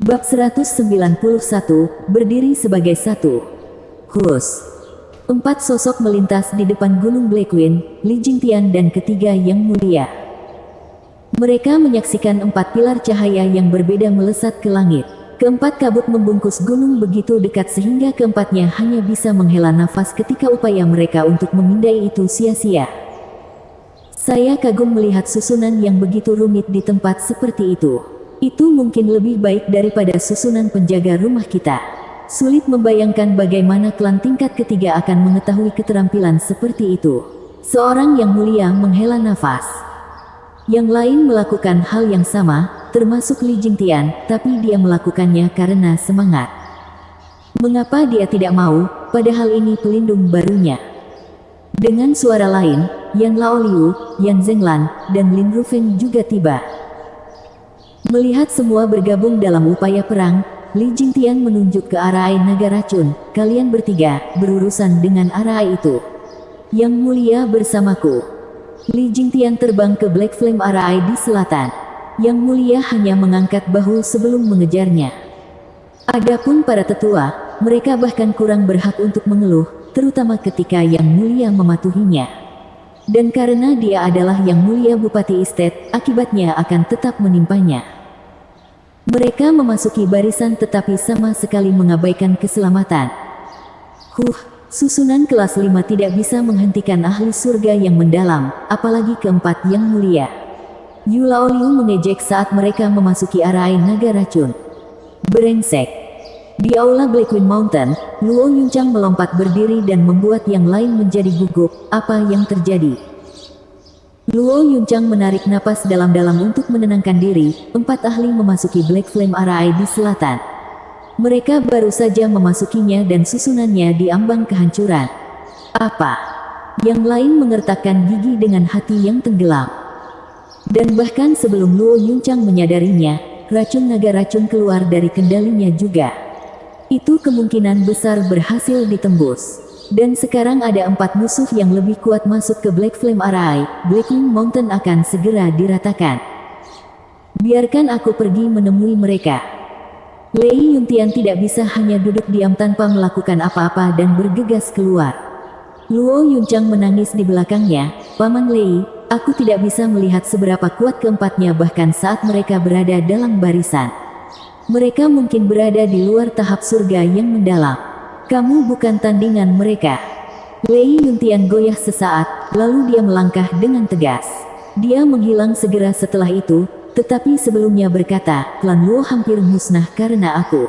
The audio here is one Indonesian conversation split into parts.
Bab 191, berdiri sebagai satu. Hus. 4 sosok melintas di depan Gunung Blackwing, Li Jingtian dan ketiga yang mulia. Mereka menyaksikan 4 pilar cahaya yang berbeda melesat ke langit. Keempat kabut membungkus gunung begitu dekat sehingga keempatnya hanya bisa menghela nafas ketika upaya mereka untuk memindai itu sia-sia. Saya kagum melihat susunan yang begitu rumit di tempat seperti itu. Itu mungkin lebih baik daripada susunan penjaga rumah kita. Sulit membayangkan bagaimana klan tingkat ketiga akan mengetahui keterampilan seperti itu. Seorang yang mulia menghela nafas. Yang lain melakukan hal yang sama, termasuk Li Jingtian, tapi dia melakukannya karena semangat. Mengapa dia tidak mau, padahal ini pelindung barunya? Dengan suara lain, Yan Laoliu, Yan Zenglan, dan Lin Rufeng juga tiba. Melihat semua bergabung dalam upaya perang, Li Jingtian menunjuk ke arah naga racun. Kalian bertiga, berurusan dengan arah itu. Yang mulia bersamaku. Li Jingtian terbang ke Black Flame Arai di selatan. Yang mulia hanya mengangkat bahu sebelum mengejarnya. Adapun para tetua, mereka bahkan kurang berhak untuk mengeluh, terutama ketika yang mulia mematuhinya. Dan karena dia adalah yang mulia Bupati Istet, akibatnya akan tetap menimpanya. Mereka memasuki barisan tetapi sama sekali mengabaikan keselamatan. Susunan kelas 5 tidak bisa menghentikan ahli surga yang mendalam, apalagi keempat yang mulia. Yu Laoliu mengejek saat mereka memasuki arai naga racun. Brengsek. Di aula Blackwing Mountain, Luo Yunchang melompat berdiri dan membuat yang lain menjadi gugup. Apa yang terjadi? Luo Yunchang menarik napas dalam-dalam untuk menenangkan diri. 4 ahli memasuki Black Flame Arai di selatan. Mereka baru saja memasukinya dan susunannya diambang kehancuran. Apa? Yang lain mengertakkan gigi dengan hati yang tenggelam. Dan bahkan sebelum Luo Yunchang menyadarinya, racun naga racun keluar dari kendalinya juga. Itu kemungkinan besar berhasil ditembus. Dan sekarang ada 4 musuh yang lebih kuat masuk ke Black Flame Arai. Blackwing Mountain akan segera diratakan. Biarkan aku pergi menemui mereka. Lei Yuntian tidak bisa hanya duduk diam tanpa melakukan apa-apa dan bergegas keluar. Luo Yunchang menangis di belakangnya. Paman Lei, aku tidak bisa melihat seberapa kuat keempatnya bahkan saat mereka berada dalam barisan. Mereka mungkin berada di luar tahap surga yang mendalam. Kamu bukan tandingan mereka. Lei Yuntian goyah sesaat, lalu dia melangkah dengan tegas. Dia menghilang segera setelah itu, tetapi sebelumnya berkata, klan Luo hampir musnah karena aku.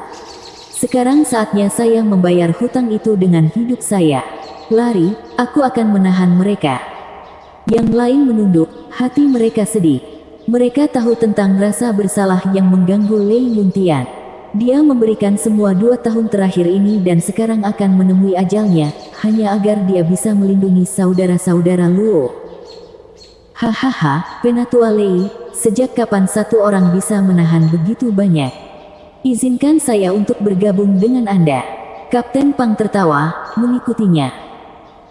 Sekarang saatnya saya membayar hutang itu dengan hidup saya. Lari, aku akan menahan mereka. Yang lain menunduk, hati mereka sedih. Mereka tahu tentang rasa bersalah yang mengganggu Lei Yuntian. Dia memberikan semua 2 tahun terakhir ini dan sekarang akan menemui ajalnya, hanya agar dia bisa melindungi saudara-saudara Luo. Hahaha, Penatua Lei, sejak kapan satu orang bisa menahan begitu banyak? Izinkan saya untuk bergabung dengan Anda. Kapten Pang tertawa, mengikutinya.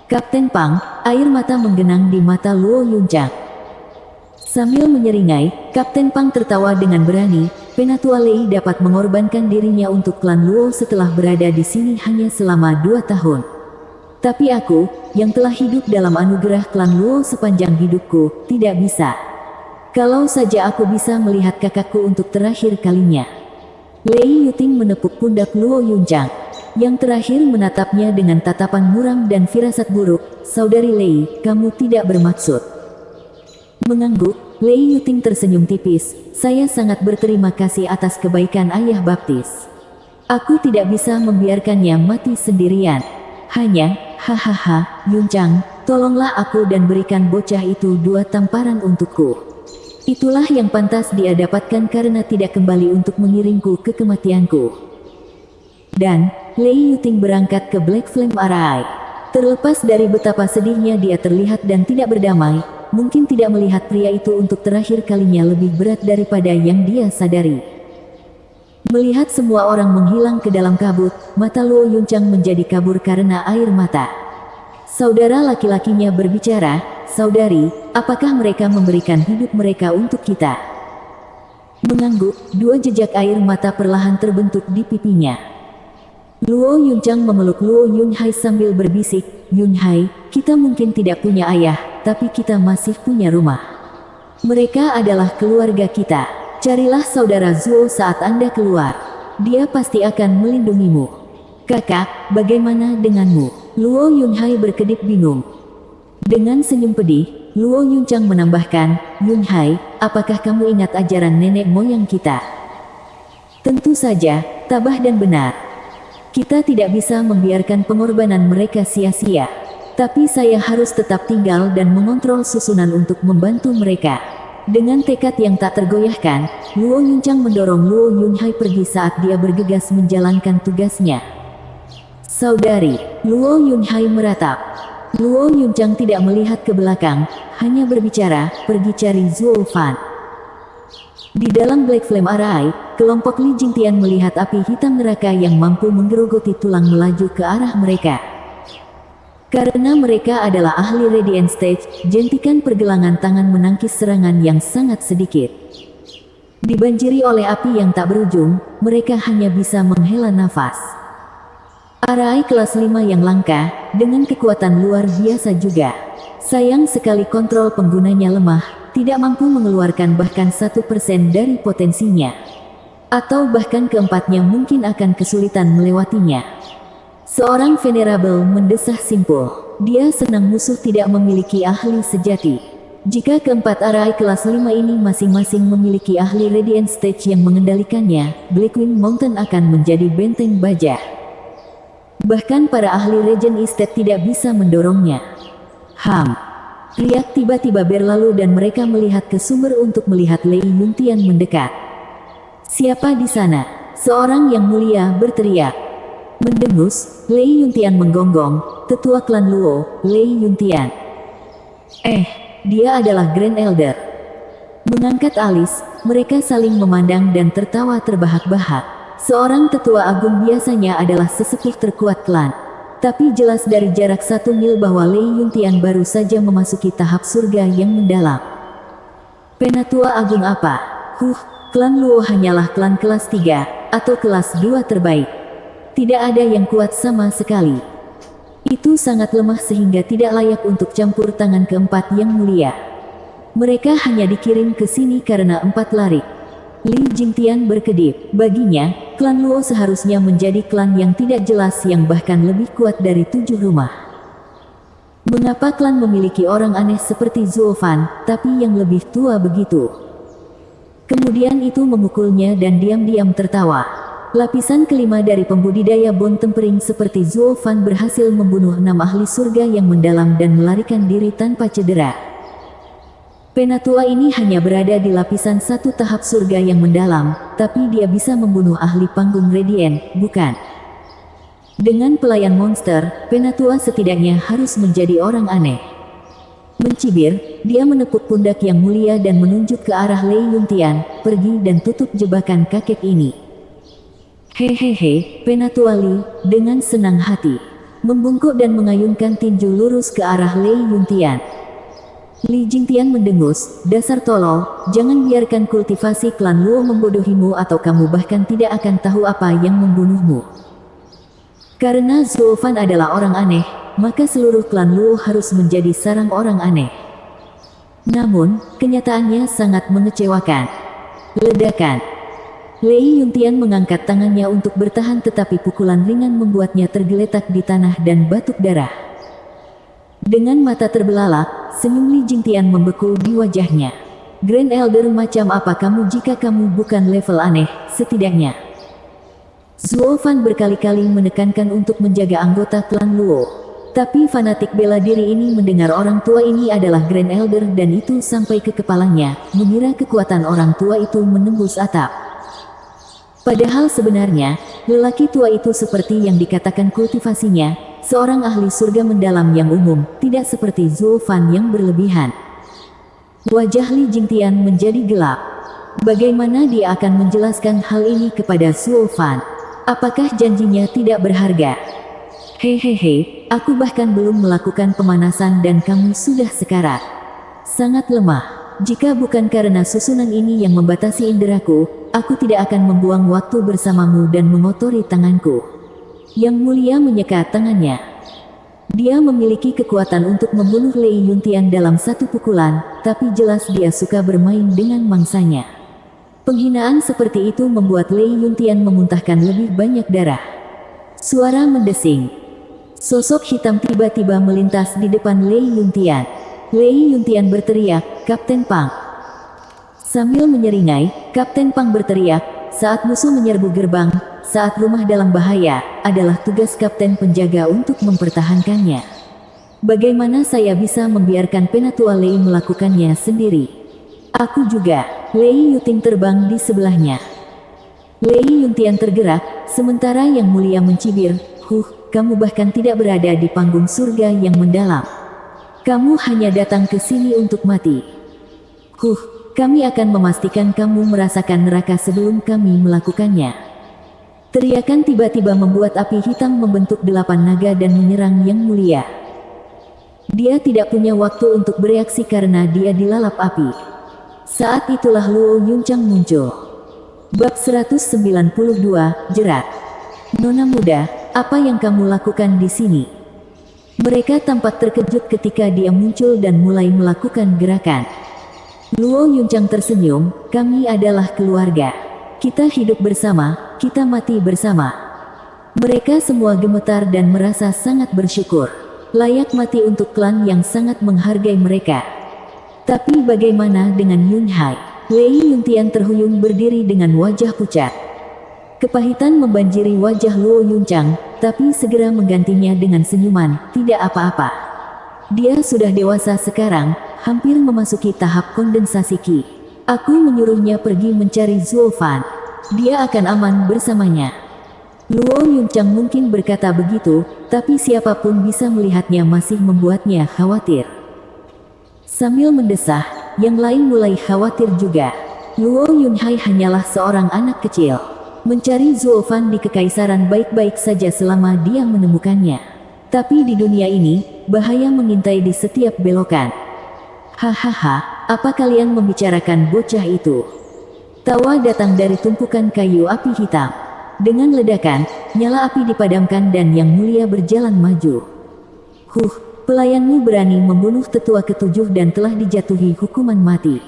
Kapten Pang, air mata menggenang di mata Luo Yunchang. Sambil menyeringai, Kapten Pang tertawa dengan berani. Penatua Lei dapat mengorbankan dirinya untuk klan Luo setelah berada di sini hanya selama 2 tahun. Tapi aku, yang telah hidup dalam anugerah klan Luo sepanjang hidupku, tidak bisa. Kalau saja aku bisa melihat kakakku untuk terakhir kalinya. Lei Yuting menepuk pundak Luo Yunchang. Yang terakhir menatapnya dengan tatapan muram dan firasat buruk. Saudari Lei, kamu tidak bermaksud. Mengangguk, Lei Yuting tersenyum tipis. Saya sangat berterima kasih atas kebaikan ayah baptis. Aku tidak bisa membiarkannya mati sendirian. Hanya, hahaha, Yunchang, tolonglah aku dan berikan bocah itu 2 tamparan untukku. Itulah yang pantas dia dapatkan karena tidak kembali untuk mengiringku ke kematianku. Dan, Lei Yuting berangkat ke Black Flame Arai. Terlepas dari betapa sedihnya dia terlihat dan tidak berdamai, mungkin tidak melihat pria itu untuk terakhir kalinya lebih berat daripada yang dia sadari. Melihat semua orang menghilang ke dalam kabut, mata Luo Yunchang menjadi kabur karena air mata. Saudara laki-lakinya berbicara, saudari, apakah mereka memberikan hidup mereka untuk kita? Mengangguk, dua jejak air mata perlahan terbentuk di pipinya. Luo Yunchang memeluk Luo Yunhai sambil berbisik, "Yunhai, kita mungkin tidak punya ayah, tapi kita masih punya rumah. Mereka adalah keluarga kita. Carilah saudara Zuo saat Anda keluar. Dia pasti akan melindungimu." "Kakak, bagaimana denganmu?" Luo Yunhai berkedip bingung. Dengan senyum pedih, Luo Yunchang menambahkan, "Yunhai, apakah kamu ingat ajaran nenek moyang kita?" "Tentu saja, tabah dan benar. Kita tidak bisa membiarkan pengorbanan mereka sia-sia. Tapi saya harus tetap tinggal dan mengontrol susunan untuk membantu mereka." Dengan tekad yang tak tergoyahkan, Luo Yunchang mendorong Luo Yunhai pergi saat dia bergegas menjalankan tugasnya. "Saudari," Luo Yunhai meratap. Luo Yunchang tidak melihat ke belakang, hanya berbicara, "Pergi cari Zuo Fan." Di dalam Black Flame Arai, kelompok Li Jingtian melihat api hitam neraka yang mampu menggerogoti tulang melaju ke arah mereka. Karena mereka adalah ahli Radiant Stage, jentikan pergelangan tangan menangkis serangan yang sangat sedikit. Dibanjiri oleh api yang tak berujung, mereka hanya bisa menghela nafas. Arai kelas 5 yang langka, dengan kekuatan luar biasa juga. Sayang sekali kontrol penggunanya lemah, tidak mampu mengeluarkan bahkan 1% dari potensinya. Atau bahkan keempatnya mungkin akan kesulitan melewatinya. Seorang Venerable mendesah simpul. Dia senang musuh tidak memiliki ahli sejati. Jika keempat Arai kelas 5 ini masing-masing memiliki ahli Radiant Stage yang mengendalikannya, Blackwing Mountain akan menjadi benteng baja. Bahkan para ahli Regen Estate tidak bisa mendorongnya. Riak tiba-tiba berlalu dan mereka melihat ke sumber untuk melihat Lei Yuntian mendekat. "Siapa di sana?" Seorang yang mulia berteriak. Mendengus, Lei Yuntian menggonggong, "Tetua klan Luo, Lei Yuntian." Dia adalah Grand Elder." Mengangkat alis, mereka saling memandang dan tertawa terbahak-bahak. Seorang tetua agung biasanya adalah sesepuh terkuat klan. Tapi jelas dari jarak 1 mil bahwa Lei Yuntian baru saja memasuki tahap surga yang mendalam. Penatua agung apa? Klan Luo hanyalah klan kelas 3, atau kelas 2 terbaik. Tidak ada yang kuat sama sekali. Itu sangat lemah sehingga tidak layak untuk campur tangan keempat yang mulia. Mereka hanya dikirim ke sini karena 4 lari. Li Jingtian berkedip. Baginya, klan Luo seharusnya menjadi klan yang tidak jelas yang bahkan lebih kuat dari 7 rumah. Mengapa klan memiliki orang aneh seperti Zuo Fan, tapi yang lebih tua begitu? Kemudian itu memukulnya dan diam-diam tertawa. Lapisan kelima dari pembudidaya bon tempering seperti Zuo Fan berhasil membunuh 6 ahli surga yang mendalam dan melarikan diri tanpa cedera. Penatua ini hanya berada di lapisan 1 tahap surga yang mendalam, tapi dia bisa membunuh ahli panggung Radiant, bukan? Dengan pelayan monster, Penatua setidaknya harus menjadi orang aneh. Mencibir, dia menepuk pundak yang mulia dan menunjuk ke arah Lei Yuntian, "Pergi dan tutup jebakan kakek ini." "Hehehe, Penatua Li," dengan senang hati. Membungkuk dan mengayunkan tinju lurus ke arah Lei Yuntian. Li Jingtian mendengus, "Dasar tolol, jangan biarkan kultivasi klan Luo membodohimu atau kamu bahkan tidak akan tahu apa yang membunuhmu." Karena Zuo Fan adalah orang aneh, maka seluruh klan Luo harus menjadi sarang orang aneh. Namun, kenyataannya sangat mengecewakan. Ledakan. Lei Yuntian mengangkat tangannya untuk bertahan tetapi pukulan ringan membuatnya tergeletak di tanah dan batuk darah. Dengan mata terbelalak, senyum Li Jingtian membeku di wajahnya. "Grand Elder macam apa kamu jika kamu bukan level aneh, setidaknya?" Zuo Fan berkali-kali menekankan untuk menjaga anggota klan Luo. Tapi fanatik bela diri ini mendengar orang tua ini adalah Grand Elder dan itu sampai ke kepalanya, mengira kekuatan orang tua itu menembus atap. Padahal sebenarnya, lelaki tua itu seperti yang dikatakan kultivasinya, seorang ahli surga mendalam yang umum, tidak seperti Zuo Fan yang berlebihan. Wajah Li Jingtian menjadi gelap. Bagaimana dia akan menjelaskan hal ini kepada Zuo Fan? Apakah janjinya tidak berharga? "Hehehe, aku bahkan belum melakukan pemanasan dan kamu sudah sekarat. Sangat lemah." jika bukan karena susunan ini yang membatasi inderaku, aku tidak akan membuang waktu bersamamu dan mengotori tanganku. Yang Mulia menyekat tangannya. Dia memiliki kekuatan untuk membunuh Lei Yuntian dalam satu pukulan, tapi jelas dia suka bermain dengan mangsanya. Penghinaan seperti itu membuat Lei Yuntian memuntahkan lebih banyak darah. Suara mendesing. Sosok hitam tiba-tiba melintas di depan Lei Yuntian. Lei Yuntian berteriak, "Kapten Pang!" Sambil menyeringai, Kapten Pang berteriak, "Saat musuh menyerbu gerbang, saat rumah dalam bahaya, adalah tugas kapten penjaga untuk mempertahankannya. Bagaimana saya bisa membiarkan Penatua Lei melakukannya sendiri? Aku juga." Lei Yuting terbang di sebelahnya. Lei Yuntian tergerak, sementara Yang Mulia mencibir, kamu bahkan tidak berada di panggung surga yang mendalam. Kamu hanya datang ke sini untuk mati. Kami akan memastikan kamu merasakan neraka sebelum kami melakukannya." Teriakan tiba-tiba membuat api hitam membentuk 8 naga dan menyerang Yang Mulia. Dia tidak punya waktu untuk bereaksi karena dia dilalap api. Saat itulah Luo Yunchang muncul. Bab 192, Jerat. "Nona muda, apa yang kamu lakukan di sini?" Mereka tampak terkejut ketika dia muncul dan mulai melakukan gerakan. Luo Yunchang tersenyum, "Kami adalah keluarga. Kita hidup bersama, kita mati bersama." Mereka semua gemetar dan merasa sangat bersyukur. Layak mati untuk klan yang sangat menghargai mereka. Tapi bagaimana dengan Yun Hai? Lei Yuntian terhuyung berdiri dengan wajah pucat. Kepahitan membanjiri wajah Luo Yunchang, tapi segera menggantinya dengan senyuman, "Tidak apa-apa. Dia sudah dewasa sekarang, hampir memasuki tahap kondensasi Qi. Aku menyuruhnya pergi mencari Zuo Fan. Dia akan aman bersamanya." Luo Yunchang mungkin berkata begitu, tapi siapapun bisa melihatnya masih membuatnya khawatir. Sambil mendesah, yang lain mulai khawatir juga. Luo Yunhai hanyalah seorang anak kecil. Mencari Zuo Fan di Kekaisaran baik-baik saja selama dia menemukannya. Tapi di dunia ini, bahaya mengintai di setiap belokan. "Hahaha, apa kalian membicarakan bocah itu?" Tawa datang dari tumpukan kayu api hitam. Dengan ledakan, nyala api dipadamkan dan Yang Mulia berjalan maju. Pelayanmu berani membunuh tetua ketujuh dan telah dijatuhi hukuman mati.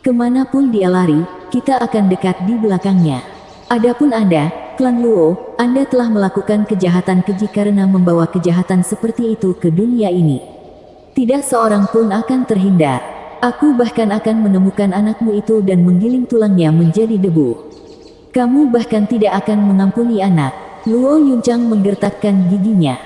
Kemanapun dia lari, kita akan dekat di belakangnya. Adapun Anda, klan Luo, Anda telah melakukan kejahatan keji karena membawa kejahatan seperti itu ke dunia ini. Tidak seorang pun akan terhindar. Aku bahkan akan menemukan anakmu itu dan menggiling tulangnya menjadi debu. Kamu bahkan tidak akan mengampuni anak. Luo Yunchang menggertakkan giginya.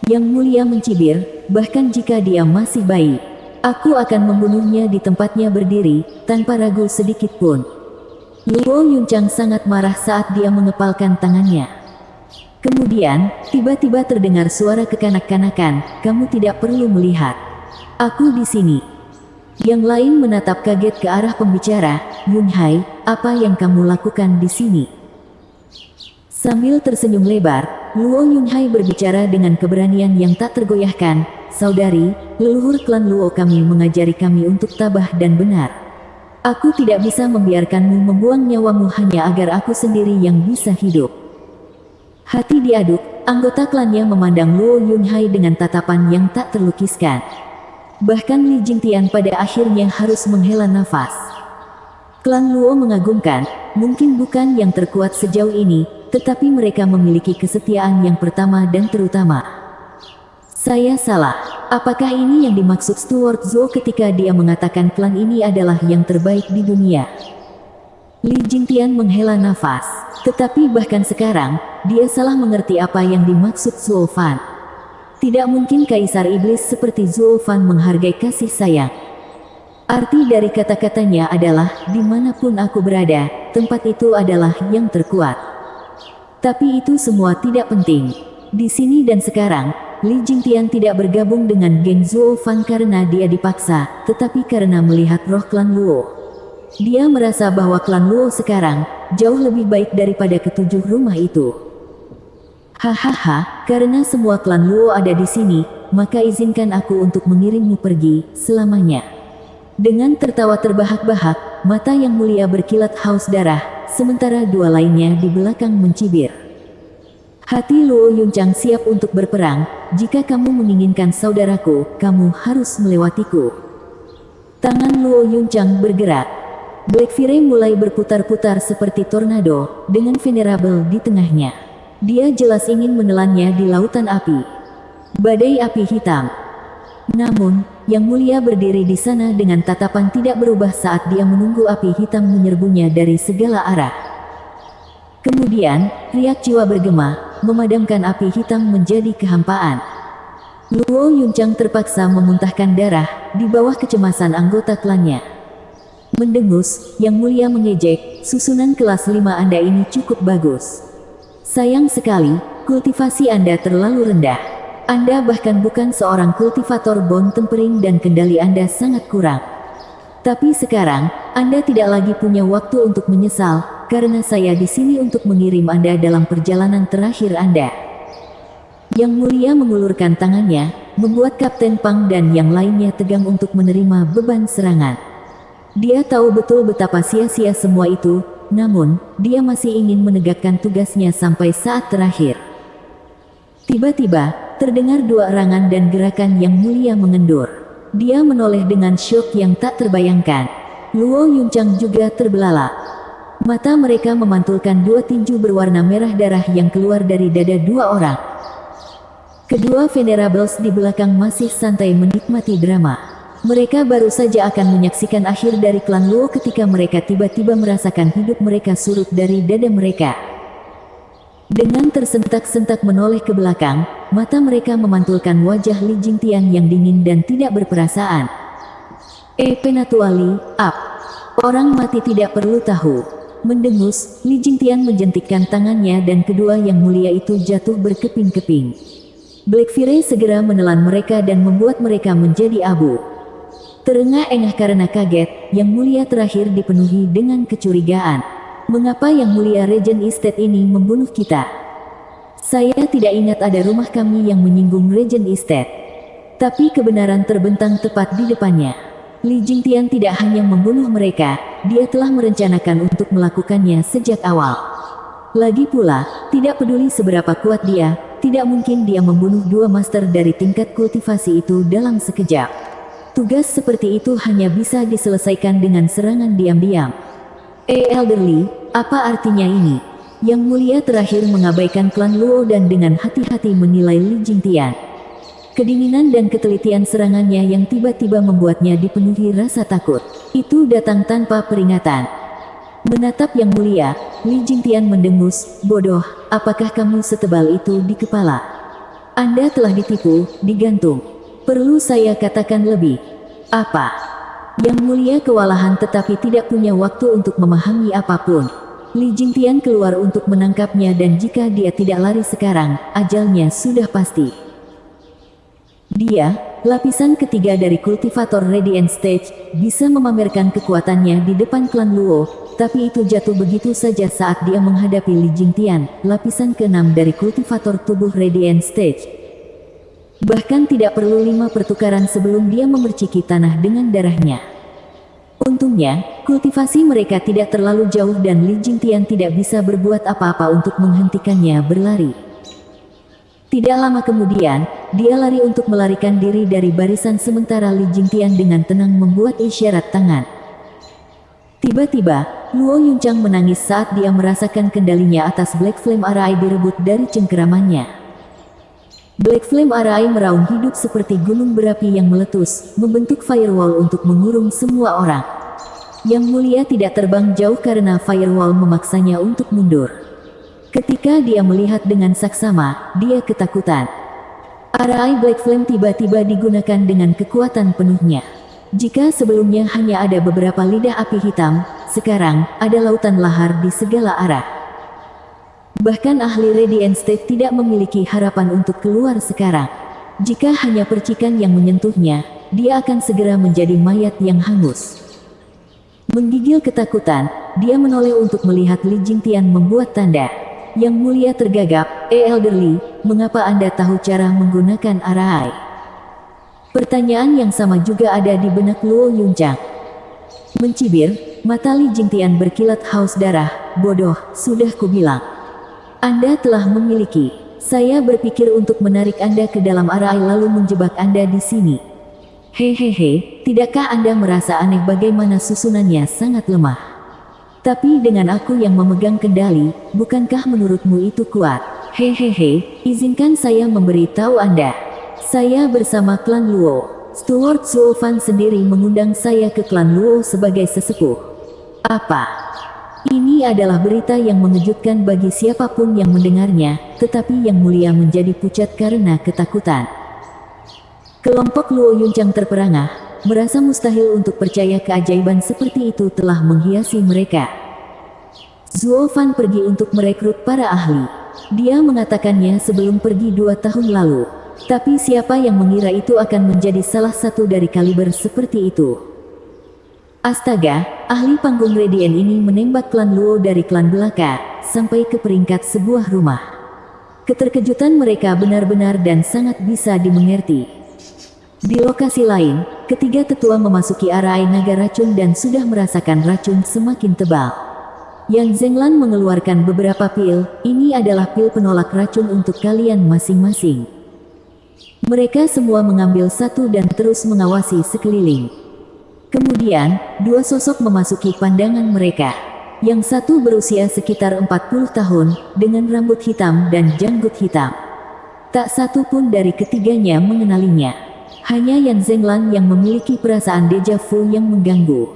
Yang Mulia mencibir, "Bahkan jika dia masih bayi, aku akan membunuhnya di tempatnya berdiri, tanpa ragu sedikit pun." Luo Yunchang sangat marah saat dia mengepalkan tangannya. Kemudian, tiba-tiba terdengar suara kekanak-kanakan, "Kamu tidak perlu melihat. Aku di sini." Yang lain menatap kaget ke arah pembicara, "Yunhai, apa yang kamu lakukan di sini?" Sambil tersenyum lebar, Luo Yunhai berbicara dengan keberanian yang tak tergoyahkan, "Saudari, leluhur klan Luo kami mengajari kami untuk tabah dan benar. Aku tidak bisa membiarkanmu membuang nyawamu hanya agar aku sendiri yang bisa hidup." Hati diaduk, anggota klannya memandang Luo Yunhai dengan tatapan yang tak terlukiskan. Bahkan Li Jingtian pada akhirnya harus menghela nafas. Klan Luo mengagumkan, mungkin bukan yang terkuat sejauh ini, tetapi mereka memiliki kesetiaan yang pertama dan terutama. Saya salah. Apakah ini yang dimaksud Stuart Zhou ketika dia mengatakan klan ini adalah yang terbaik di dunia? Li Jingtian menghela nafas. Tetapi bahkan sekarang, dia salah mengerti apa yang dimaksud Zuo Fan. Tidak mungkin Kaisar Iblis seperti Zuo Fan menghargai kasih sayang. Arti dari kata-katanya adalah, dimanapun aku berada, tempat itu adalah yang terkuat. Tapi itu semua tidak penting. Di sini dan sekarang, Li Jingtian tidak bergabung dengan geng Zuo Fan karena dia dipaksa, tetapi karena melihat roh klan Luo. Dia merasa bahwa klan Luo sekarang, jauh lebih baik daripada ketujuh rumah itu. "Hahaha, karena semua klan Luo ada di sini, maka izinkan aku untuk mengirimmu pergi, selamanya." Dengan tertawa terbahak-bahak, mata Yang Mulia berkilat haus darah, sementara dua lainnya di belakang mencibir. Hati Luo Yunchang siap untuk berperang. Jika kamu menginginkan saudaraku, kamu harus melewatiku. Tangan Luo Yunchang bergerak. Black Fury mulai berputar-putar seperti tornado, dengan Venerable di tengahnya. Dia jelas ingin menelannya di lautan api. Badai api hitam. Namun, Yang Mulia berdiri di sana dengan tatapan tidak berubah saat dia menunggu api hitam menyerbunya dari segala arah. Kemudian, riak jiwa bergema, memadamkan api hitam menjadi kehampaan. Luo Yunchang terpaksa memuntahkan darah, di bawah kecemasan anggota klannya. Mendengus, Yang Mulia mengejek, susunan kelas 5 Anda ini cukup bagus. Sayang sekali, kultivasi Anda terlalu rendah. Anda bahkan bukan seorang kultivator bone tempering dan kendali Anda sangat kurang. Tapi sekarang, Anda tidak lagi punya waktu untuk menyesal, karena saya di sini untuk mengirim Anda dalam perjalanan terakhir Anda. Yang Mulia mengulurkan tangannya, membuat Kapten Pang dan yang lainnya tegang untuk menerima beban serangan. Dia tahu betul betapa sia-sia semua itu, namun, dia masih ingin menegakkan tugasnya sampai saat terakhir. Tiba-tiba, terdengar dua erangan dan gerakan Yang Mulia mengendur. Dia menoleh dengan syok yang tak terbayangkan. Luo Yunchang juga terbelalak. Mata mereka memantulkan dua tinju berwarna merah darah yang keluar dari dada dua orang. Kedua Venerables di belakang masih santai menikmati drama. Mereka baru saja akan menyaksikan akhir dari klan Luo ketika mereka tiba-tiba merasakan hidup mereka surut dari dada mereka. Dengan tersentak-sentak menoleh ke belakang, mata mereka memantulkan wajah Li Jingtian yang dingin dan tidak berperasaan. Penatuali, up. Orang mati tidak perlu tahu. Mendengus, Li Jingtian menjentikkan tangannya dan kedua Yang Mulia itu jatuh berkeping-keping. Black Fury segera menelan mereka dan membuat mereka menjadi abu. Terengah-engah karena kaget, Yang Mulia terakhir dipenuhi dengan kecurigaan. Mengapa Yang Mulia Regent Estate ini membunuh kita? Saya tidak ingat ada rumah kami yang menyinggung Regent Estate. Tapi kebenaran terbentang tepat di depannya. Li Jingtian tidak hanya membunuh mereka, dia telah merencanakan untuk melakukannya sejak awal. Lagi pula, tidak peduli seberapa kuat dia, tidak mungkin dia membunuh dua master dari tingkat kultivasi itu dalam sekejap. Tugas seperti itu hanya bisa diselesaikan dengan serangan diam-diam. Elderly, apa artinya ini? Yang Mulia terakhir mengabaikan klan Luo dan dengan hati-hati menilai Li Jingtian. Kedinginan dan ketelitian serangannya yang tiba-tiba membuatnya dipenuhi rasa takut. Itu datang tanpa peringatan. Menatap Yang Mulia, Li Jingtian mendengus, bodoh, apakah kamu setebal itu di kepala? Anda telah ditipu, digantung. Perlu saya katakan lebih? Apa? Yang Mulia kewalahan tetapi tidak punya waktu untuk memahami apapun. Li Jingtian keluar untuk menangkapnya dan jika dia tidak lari sekarang, ajalnya sudah pasti. Dia, lapisan ketiga dari kultivator Radiant Stage, bisa memamerkan kekuatannya di depan klan Luo, tapi itu jatuh begitu saja saat dia menghadapi Li Jingtian, lapisan keenam dari kultivator tubuh Radiant Stage. Bahkan tidak perlu 5 pertukaran sebelum dia memerciki tanah dengan darahnya. Untungnya, kultivasi mereka tidak terlalu jauh dan Li Jingtian tidak bisa berbuat apa-apa untuk menghentikannya berlari. Tidak lama kemudian, dia lari untuk melarikan diri dari barisan sementara Li Jingtian dengan tenang membuat isyarat tangan. Tiba-tiba, Luo Yunchang menangis saat dia merasakan kendalinya atas Black Flame Arai direbut dari cengkeramannya. Black Flame Arai meraung hidup seperti gunung berapi yang meletus, membentuk firewall untuk mengurung semua orang. Yang Mulia tidak terbang jauh karena firewall memaksanya untuk mundur. Ketika dia melihat dengan saksama, dia ketakutan. Arai Black Flame tiba-tiba digunakan dengan kekuatan penuhnya. Jika sebelumnya hanya ada beberapa lidah api hitam, sekarang ada lautan lahar di segala arah. Bahkan ahli Radiant State tidak memiliki harapan untuk keluar sekarang. Jika hanya percikan yang menyentuhnya, dia akan segera menjadi mayat yang hangus. Menggigil ketakutan, dia menoleh untuk melihat Li Jingtian membuat tanda. Yang Mulia tergagap, Elderly, mengapa Anda tahu cara menggunakan arai? Pertanyaan yang sama juga ada di benak Luo Yunchang. Mencibir, mata Li Jingtian berkilat haus darah. Bodoh, sudah kubilang. Anda telah memiliki. Saya berpikir untuk menarik Anda ke dalam arai lalu menjebak Anda di sini. Hehehe, tidakkah Anda merasa aneh bagaimana susunannya sangat lemah? Tapi dengan aku yang memegang kendali, bukankah menurutmu itu kuat? Hehehe, izinkan saya memberitahu Anda. Saya bersama klan Luo. Steward Zuo Fan sendiri mengundang saya ke klan Luo sebagai sesepuh. Apa? Ini adalah berita yang mengejutkan bagi siapapun yang mendengarnya, tetapi Yang Mulia menjadi pucat karena ketakutan. Kelompok Luo Yuncang terperangah, merasa mustahil untuk percaya keajaiban seperti itu telah menghiasi mereka. Zuo Fan pergi untuk merekrut para ahli. Dia mengatakannya sebelum pergi 2 tahun lalu. Tapi siapa yang mengira itu akan menjadi salah satu dari kaliber seperti itu? Astaga, ahli panggung Radiant ini menembak klan Luo dari klan belaka, sampai ke peringkat sebuah rumah. Keterkejutan mereka benar-benar dan sangat bisa dimengerti. Di lokasi lain, ketiga tetua memasuki arai naga racun dan sudah merasakan racun semakin tebal. Yang Zenglan mengeluarkan beberapa pil, ini adalah pil penolak racun untuk kalian masing-masing. Mereka semua mengambil satu dan terus mengawasi sekeliling. Kemudian, 2 sosok memasuki pandangan mereka. Yang satu berusia sekitar 40 tahun, dengan rambut hitam dan janggut hitam. Tak satu pun dari ketiganya mengenalinya. Hanya Yan Zenglan yang memiliki perasaan deja vu yang mengganggu.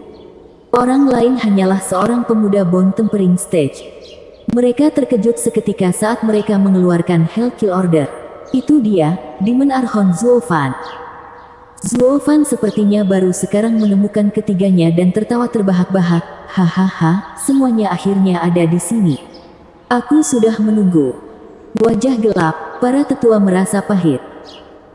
Orang lain hanyalah seorang pemuda Bone Tempering Stage. Mereka terkejut seketika saat mereka mengeluarkan Hellkill Order. Itu dia, Demon Archon Zuo Fan. Zuo Fan sepertinya baru sekarang menemukan ketiganya dan tertawa terbahak-bahak. Hahaha, semuanya akhirnya ada di sini. Aku sudah menunggu. Wajah gelap, para tetua merasa pahit.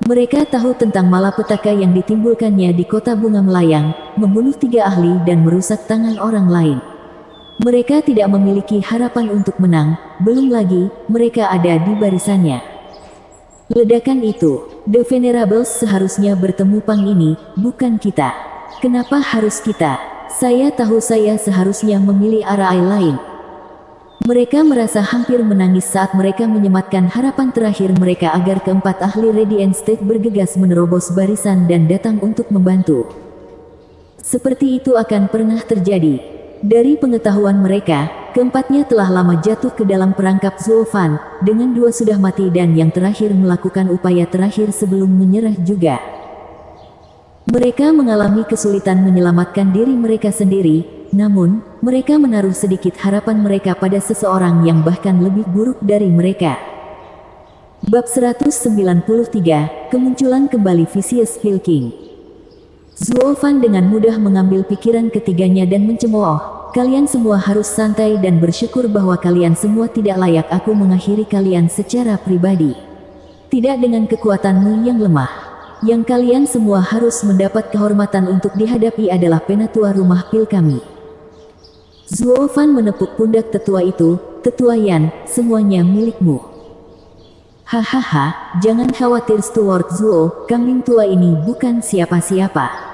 Mereka tahu tentang malapetaka yang ditimbulkannya di kota bunga melayang, membunuh 3 ahli dan merusak tangan orang lain. Mereka tidak memiliki harapan untuk menang, belum lagi, mereka ada di barisannya. Ledakan itu, The Venerables seharusnya bertemu pang ini, bukan kita. Kenapa harus kita? Saya tahu saya seharusnya memilih arai lain. Mereka merasa hampir menangis saat mereka menyematkan harapan terakhir mereka agar keempat ahli Radiant State bergegas menerobos barisan dan datang untuk membantu. Seperti itu akan pernah terjadi. Dari pengetahuan mereka, keempatnya telah lama jatuh ke dalam perangkap Zuo Fan, dengan 2 sudah mati dan yang terakhir melakukan upaya terakhir sebelum menyerah juga. Mereka mengalami kesulitan menyelamatkan diri mereka sendiri, namun, mereka menaruh sedikit harapan mereka pada seseorang yang bahkan lebih buruk dari mereka. Bab 193, Kemunculan kembali Vicious Hill King. Zuo Fan dengan mudah mengambil pikiran ketiganya dan mencemooh, kalian semua harus santai dan bersyukur bahwa kalian semua tidak layak aku mengakhiri kalian secara pribadi. Tidak dengan kekuatanmu yang lemah. Yang kalian semua harus mendapat kehormatan untuk dihadapi adalah penatua rumah pil kami. Zuo Fan menepuk pundak tetua itu, Tetua Yan, semuanya milikmu. Hahaha, jangan khawatir Steward Zuo, kambing tua ini bukan siapa-siapa.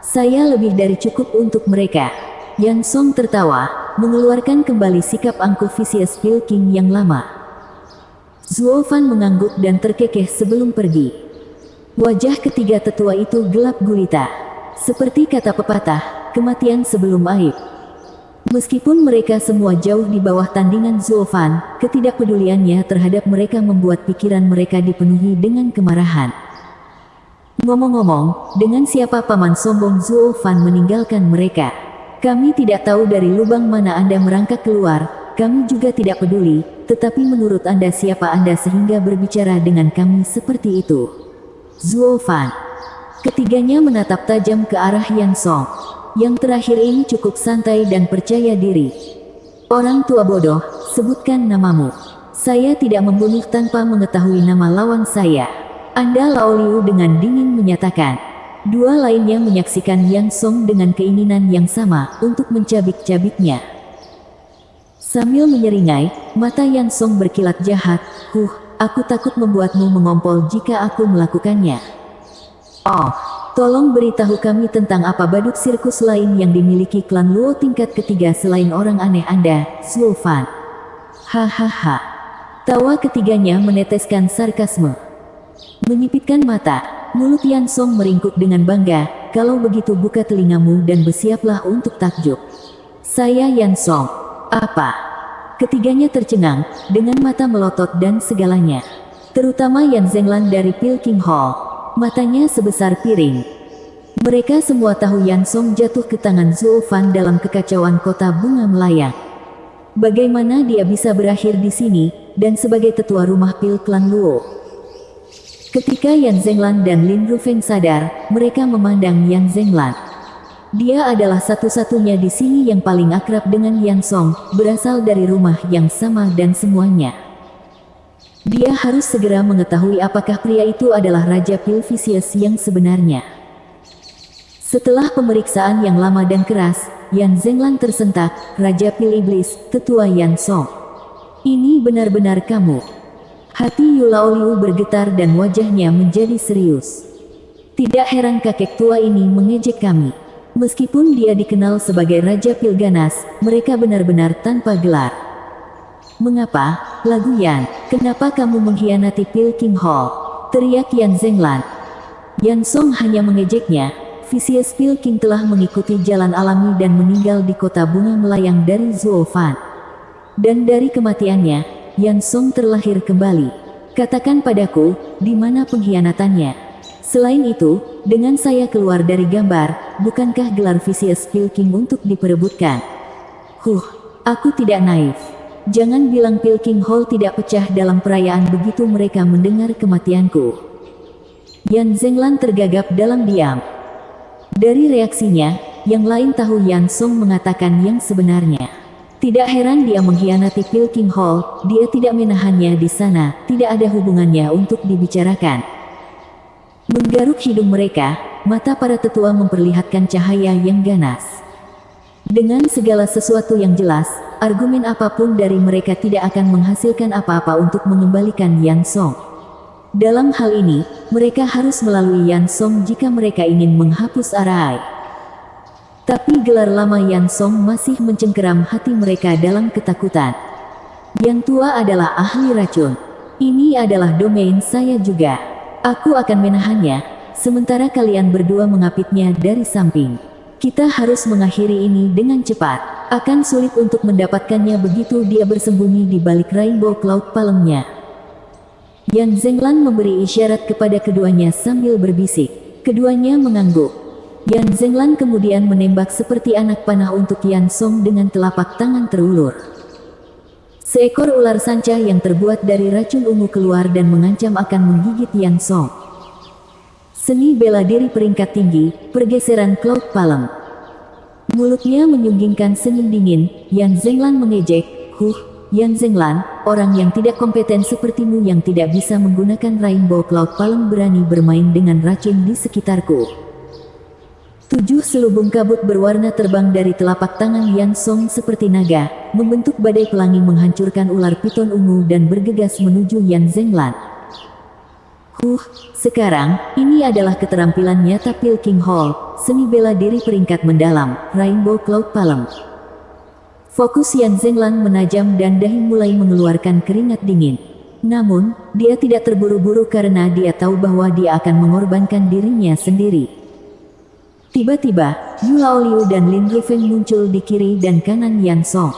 Saya lebih dari cukup untuk mereka. Yan Song tertawa, mengeluarkan kembali sikap angkuh Vicious Hill King yang lama. Zuo Fan mengangguk dan terkekeh sebelum pergi. Wajah ketiga tetua itu gelap gulita. Seperti kata pepatah, kematian sebelum aib. Meskipun mereka semua jauh di bawah tandingan Zuo Fan, ketidakpeduliannya terhadap mereka membuat pikiran mereka dipenuhi dengan kemarahan. Ngomong-ngomong, dengan siapa paman sombong Zuo Fan meninggalkan mereka? Kami tidak tahu dari lubang mana Anda merangkak keluar, kami juga tidak peduli, tetapi menurut Anda siapa Anda sehingga berbicara dengan kami seperti itu? Zuo Fan. Ketiganya menatap tajam ke arah Yan Song. Yang terakhir ini cukup santai dan percaya diri. Orang tua bodoh, sebutkan namamu. Saya tidak membunuh tanpa mengetahui nama lawan saya. Anda Lao Liu dengan dingin menyatakan. 2 lainnya menyaksikan Yan Song dengan keinginan yang sama untuk mencabik-cabiknya. Sambil menyeringai, mata Yan Song berkilat jahat. Aku takut membuatmu mengompol jika aku melakukannya. Oh, Tolong beritahu kami tentang apa badut sirkus lain yang dimiliki klan Luo tingkat ketiga selain orang aneh Anda, Zuo Fan. Hahaha. Tawa ketiganya meneteskan sarkasme. Menyipitkan mata, mulut Yan Song meringkuk dengan bangga. Kalau begitu buka telingamu dan bersiaplah untuk takjub. Saya Yan Song. Apa? Ketiganya tercengang, dengan mata melotot dan segalanya. Terutama Yan Zenglan dari Pilking Hall. Matanya sebesar piring. Mereka semua tahu Yan Song jatuh ke tangan Zuo Fan dalam kekacauan kota bunga melayang. Bagaimana dia bisa berakhir di sini, dan sebagai tetua rumah Pil Klan Luo. Ketika Yan Zenglan dan Lin Rufeng sadar, mereka memandang Yan Zenglan. Dia adalah satu-satunya di sini yang paling akrab dengan Yan Song, berasal dari rumah yang sama dan semuanya. Dia harus segera mengetahui apakah pria itu adalah Raja Pil Vicious yang sebenarnya. Setelah pemeriksaan yang lama dan keras, Yan Zenglan tersentak, Raja Pil Iblis, tetua Yan Song. Ini benar-benar kamu. Hati Yu Laoliu bergetar dan wajahnya menjadi serius. Tidak heran kakek tua ini mengejek kami. Meskipun dia dikenal sebagai Raja Pil Ganas, mereka benar-benar tanpa gelar. Mengapa, Lagu Yan, kenapa kamu mengkhianati Pilking Hall? Teriak Yan Zenglan. Yan Song hanya mengejeknya. Vicious Pilking telah mengikuti jalan alami dan meninggal di kota bunga melayang dari Zuo Fan. Dan dari kematiannya, Yan Song terlahir kembali. Katakan padaku, di mana pengkhianatannya? Selain itu, dengan saya keluar dari gambar, bukankah gelar Vicious Pilking untuk diperebutkan? Aku tidak naif. Jangan bilang Pilking Hall tidak pecah dalam perayaan begitu mereka mendengar kematianku. Yan Zenglan tergagap dalam diam. Dari reaksinya, yang lain tahu Yan Song mengatakan yang sebenarnya. Tidak heran dia mengkhianati Pilking Hall, dia tidak menahannya di sana, tidak ada hubungannya untuk dibicarakan. Menggaruk hidung mereka, mata para tetua memperlihatkan cahaya yang ganas. Dengan segala sesuatu yang jelas, argumen apapun dari mereka tidak akan menghasilkan apa-apa untuk mengembalikan Yan Song. Dalam hal ini, mereka harus melalui Yan Song jika mereka ingin menghapus Arai. Tapi gelar lama Yan Song masih mencengkeram hati mereka dalam ketakutan. Yang tua adalah ahli racun. Ini adalah domain saya juga. Aku akan menahannya, sementara kalian berdua mengapitnya dari samping. Kita harus mengakhiri ini dengan cepat. Akan sulit untuk mendapatkannya begitu dia bersembunyi di balik Rainbow Cloud Palmnya. Yan Zenglan memberi isyarat kepada keduanya sambil berbisik. Keduanya mengangguk. Yan Zenglan kemudian menembak seperti anak panah untuk Yan Song dengan telapak tangan terulur. Seekor ular sanca yang terbuat dari racun ungu keluar dan mengancam akan menggigit Yan Song. Seni bela diri peringkat tinggi, pergeseran Cloud Palm. Mulutnya menyunggingkan senyum dingin, Yan Zenglan mengejek, Yan Zenglan, orang yang tidak kompeten sepertimu yang tidak bisa menggunakan Rainbow Cloud Palm berani bermain dengan racun di sekitarku. 7 selubung kabut berwarna terbang dari telapak tangan Yan Song seperti naga, membentuk badai pelangi menghancurkan ular piton ungu dan bergegas menuju Yan Zenglan. Sekarang, ini adalah keterampilan nyata Pilking Hall, seni bela diri peringkat mendalam, Rainbow Cloud Palm. Fokus Yan Zenglan menajam dan dahi mulai mengeluarkan keringat dingin. Namun, dia tidak terburu-buru karena dia tahu bahwa dia akan mengorbankan dirinya sendiri. Tiba-tiba, Yu Laoliu dan Lin Rufeng muncul di kiri dan kanan Yan Song.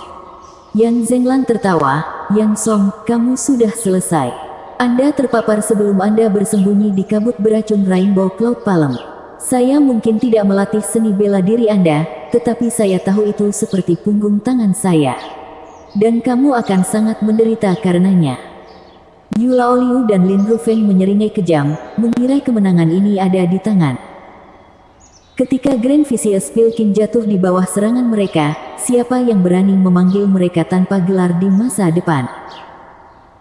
Yan Zenglan tertawa, Yan Song, kamu sudah selesai. Anda terpapar sebelum Anda bersembunyi di kabut beracun Rainbow Cloud Palm. Saya mungkin tidak melatih seni bela diri Anda, tetapi saya tahu itu seperti punggung tangan saya. Dan kamu akan sangat menderita karenanya. Yu Laoliu dan Lin Rufeng menyeringai kejam, mengira kemenangan ini ada di tangan. Ketika Grand Vicious Pilking jatuh di bawah serangan mereka, siapa yang berani memanggil mereka tanpa gelar di masa depan?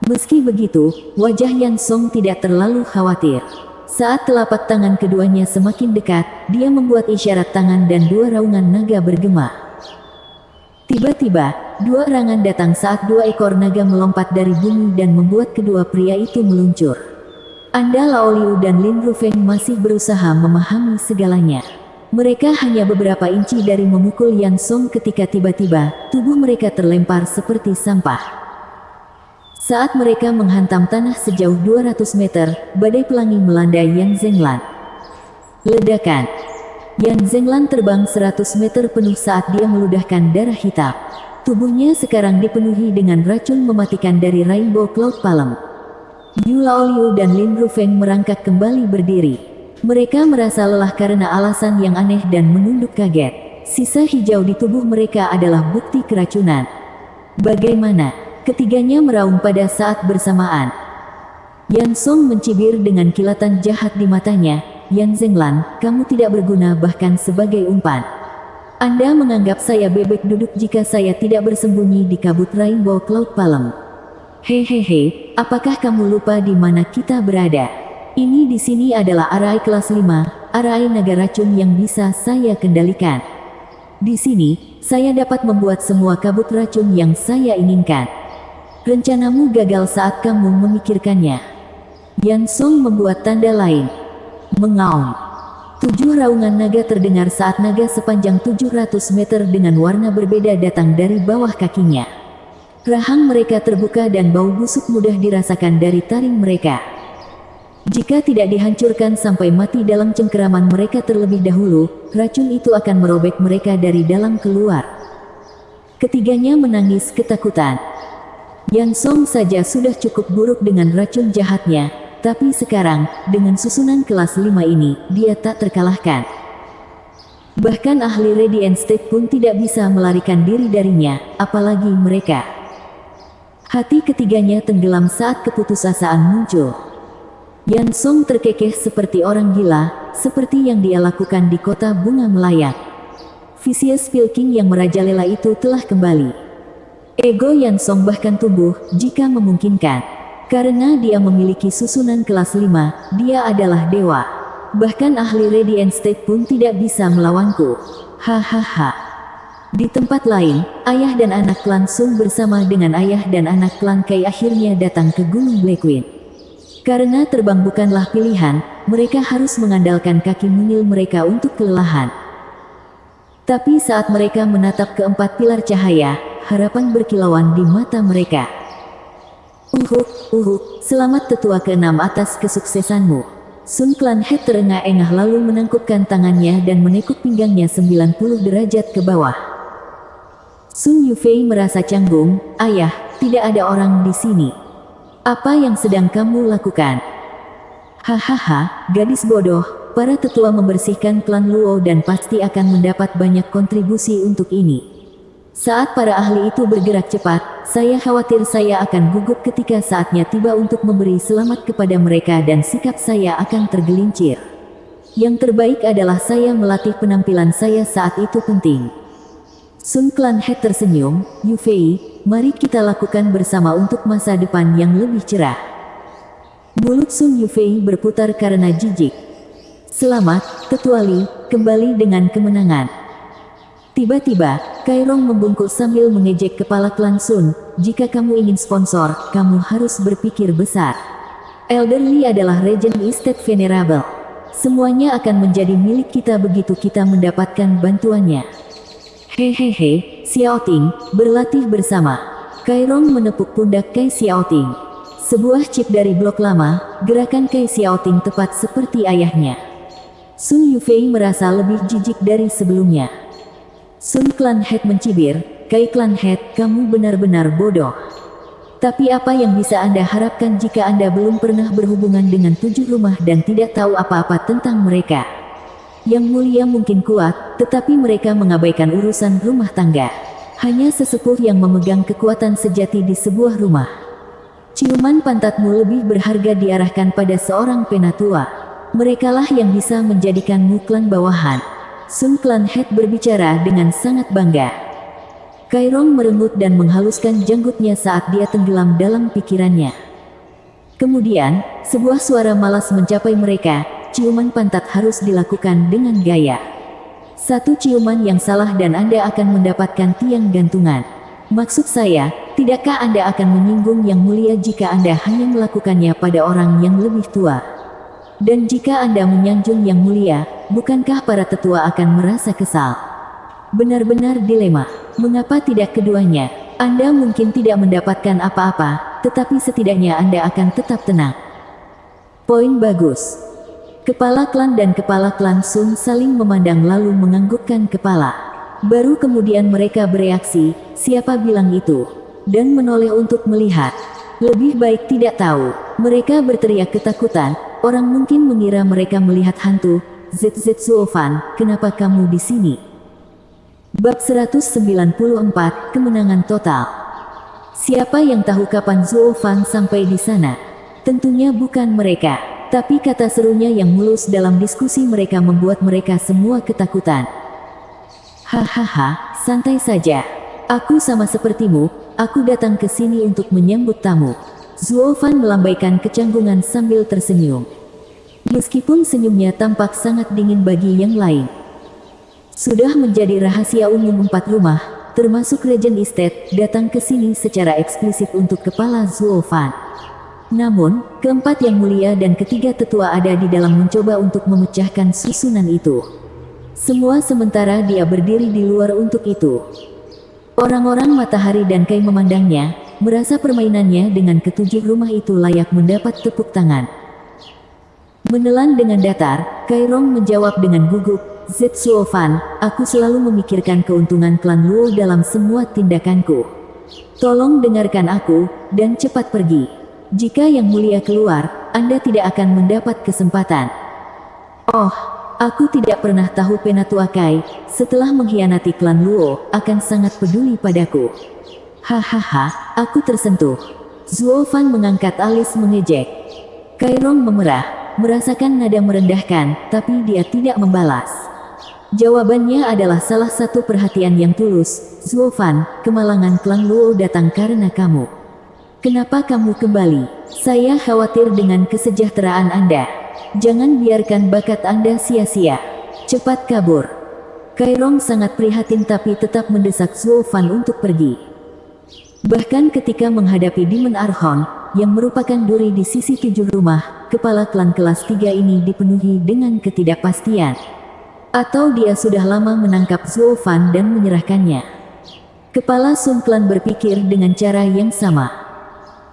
Meski begitu, wajah Yan Song tidak terlalu khawatir. Saat telapak tangan keduanya semakin dekat, dia membuat isyarat tangan dan 2 raungan naga bergema. Tiba-tiba, 2 erangan datang saat 2 ekor naga melompat dari bumi dan membuat kedua pria itu meluncur. Anda Lao Liu dan Lin Rufeng masih berusaha memahami segalanya. Mereka hanya beberapa inci dari memukul Yan Song ketika tiba-tiba, tubuh mereka terlempar seperti sampah. Saat mereka menghantam tanah sejauh 200 meter, badai pelangi melanda Yang Zenglan. Ledakan. Yan Zenglan terbang 100 meter penuh saat dia meludahkan darah hitam. Tubuhnya sekarang dipenuhi dengan racun mematikan dari Rainbow Cloud Palm. Yu Laoliu dan Lin Rufeng merangkak kembali berdiri. Mereka merasa lelah karena alasan yang aneh dan menunduk kaget. Sisa hijau di tubuh mereka adalah bukti keracunan. Bagaimana? Ketiganya meraung pada saat bersamaan. Yan Song mencibir dengan kilatan jahat di matanya. Yan Zenglan, kamu tidak berguna bahkan sebagai umpan. Anda menganggap saya bebek duduk jika saya tidak bersembunyi di kabut Rainbow Cloud Palm. Hehehe, apakah kamu lupa di mana kita berada? Ini di sini adalah arai kelas 5, arai naga racun yang bisa saya kendalikan. Di sini, saya dapat membuat semua kabut racun yang saya inginkan. Rencanamu gagal saat kamu memikirkannya. Yan Song membuat tanda lain. Mengaum. 7 raungan naga terdengar saat naga sepanjang 700 meter dengan warna berbeda datang dari bawah kakinya. Rahang mereka terbuka dan bau busuk mudah dirasakan dari taring mereka. Jika tidak dihancurkan sampai mati dalam cengkeraman mereka terlebih dahulu, racun itu akan merobek mereka dari dalam keluar. Ketiganya menangis ketakutan. Yan Song saja sudah cukup buruk dengan racun jahatnya, tapi sekarang, dengan susunan kelas 5 ini, dia tak terkalahkan. Bahkan ahli Radiant State pun tidak bisa melarikan diri darinya, apalagi mereka. Hati ketiganya tenggelam saat keputusasaan muncul. Yan Song terkekeh seperti orang gila, seperti yang dia lakukan di kota bunga melayang. Vicious Pilking yang merajalela itu telah kembali. Ego Yan Song bahkan tumbuh, jika memungkinkan. Karena dia memiliki susunan kelas 5, dia adalah dewa. Bahkan ahli Radiant State pun tidak bisa melawanku. Hahaha. Di tempat lain, ayah dan anak klan Sun bersama dengan ayah dan anak klan Kai akhirnya datang ke Gunung Blackwing. Karena terbang bukanlah pilihan, mereka harus mengandalkan kaki mungil mereka untuk kelelahan. Tapi saat mereka menatap keempat pilar cahaya, harapan berkilauan di mata mereka. Selamat tetua ke-6 atas kesuksesanmu. Sun Clan Head terengah-engah lalu menangkupkan tangannya dan menekuk pinggangnya 90 derajat ke bawah. Sun Yufei merasa canggung, ayah, tidak ada orang di sini. Apa yang sedang kamu lakukan? Hahaha, gadis bodoh, para tetua membersihkan klan Luo dan pasti akan mendapat banyak kontribusi untuk ini. Saat para ahli itu bergerak cepat, saya khawatir saya akan gugup ketika saatnya tiba untuk memberi selamat kepada mereka dan sikap saya akan tergelincir. Yang terbaik adalah saya melatih penampilan saya saat itu penting. Sun Clan Head tersenyum, Yufei, mari kita lakukan bersama untuk masa depan yang lebih cerah. Mulut Sun Yufei berputar karena jijik. Selamat, Tetua Li, kembali dengan kemenangan. Tiba-tiba, Kairong membungkuk sambil mengejek kepala klan Sun, jika kamu ingin sponsor, kamu harus berpikir besar. Elder Li adalah Regent Estate Venerable. Semuanya akan menjadi milik kita begitu kita mendapatkan bantuannya. Hehehe, Xiaoting, berlatih bersama. Kairong menepuk pundak Kai Xiaoting. Sebuah chip dari blok lama, gerakan Kai Xiaoting tepat seperti ayahnya. Sun Yufei merasa lebih jijik dari sebelumnya. Sun Clan Head mencibir, Kai Clan Head, kamu benar-benar bodoh. Tapi apa yang bisa Anda harapkan jika Anda belum pernah berhubungan dengan 7 rumah dan tidak tahu apa-apa tentang mereka? Yang mulia mungkin kuat, tetapi mereka mengabaikan urusan rumah tangga. Hanya sesepuh yang memegang kekuatan sejati di sebuah rumah. Ciuman pantatmu lebih berharga diarahkan pada seorang penatua. Merekalah yang bisa menjadikanmu klan bawahan. Sun Clan Head berbicara dengan sangat bangga. Kairong merengut dan menghaluskan janggutnya saat dia tenggelam dalam pikirannya. Kemudian, sebuah suara malas mencapai mereka. Ciuman pantat harus dilakukan dengan gaya. Satu ciuman yang salah dan Anda akan mendapatkan tiang gantungan. Maksud saya, tidakkah Anda akan menyinggung Yang Mulia jika Anda hanya melakukannya pada orang yang lebih tua? Dan jika Anda menyanjung Yang Mulia, bukankah para tetua akan merasa kesal? Benar-benar dilema. Mengapa tidak keduanya? Anda mungkin tidak mendapatkan apa-apa, tetapi setidaknya Anda akan tetap tenang. Poin bagus. Kepala klan dan kepala klan Sun saling memandang lalu menganggukkan kepala. Baru kemudian mereka bereaksi, siapa bilang itu? Dan menoleh untuk melihat. Lebih baik tidak tahu. Mereka berteriak ketakutan, orang mungkin mengira mereka melihat hantu. ZZ Zuofan, kenapa kamu di sini? Bab 194, Kemenangan Total. Siapa yang tahu kapan Zuofan sampai di sana? Tentunya bukan mereka. Tapi kata serunya yang mulus dalam diskusi mereka membuat mereka semua ketakutan. Hahaha, santai saja. Aku sama sepertimu, aku datang ke sini untuk menyambut tamu. Zuofan melambaikan kecanggungan sambil tersenyum. Meskipun senyumnya tampak sangat dingin bagi yang lain. Sudah menjadi rahasia umum 4 rumah, termasuk Regent Estate, datang ke sini secara eksplisit untuk kepala Zuofan. Namun, keempat yang mulia dan ketiga tetua ada di dalam mencoba untuk memecahkan susunan itu. Semua sementara dia berdiri di luar untuk itu. Orang-orang Matahari dan Kai memandangnya, merasa permainannya dengan ketujuh rumah itu layak mendapat tepuk tangan. Menelan dengan datar, Kai Rong menjawab dengan gugup, Z Zuofan, aku selalu memikirkan keuntungan klan Luo dalam semua tindakanku. Tolong dengarkan aku, dan cepat pergi. Jika Yang Mulia keluar, Anda tidak akan mendapat kesempatan. Oh, aku tidak pernah tahu Penatua Kai, setelah mengkhianati klan Luo, akan sangat peduli padaku. Hahaha, aku tersentuh. Zuofan mengangkat alis mengejek. Kai Rong memerah, merasakan nada merendahkan, tapi dia tidak membalas. Jawabannya adalah salah satu perhatian yang tulus. Zuofan, kemalangan klan Luo datang karena kamu. Kenapa kamu kembali? Saya khawatir dengan kesejahteraan Anda. Jangan biarkan bakat Anda sia-sia. Cepat kabur. Kai Rong sangat prihatin tapi tetap mendesak Zuofan untuk pergi. Bahkan ketika menghadapi Demon Archon, yang merupakan duri di sisi 7 rumah, kepala klan kelas 3 ini dipenuhi dengan ketidakpastian. Atau dia sudah lama menangkap Zuofan dan menyerahkannya. Kepala Sun Clan berpikir dengan cara yang sama.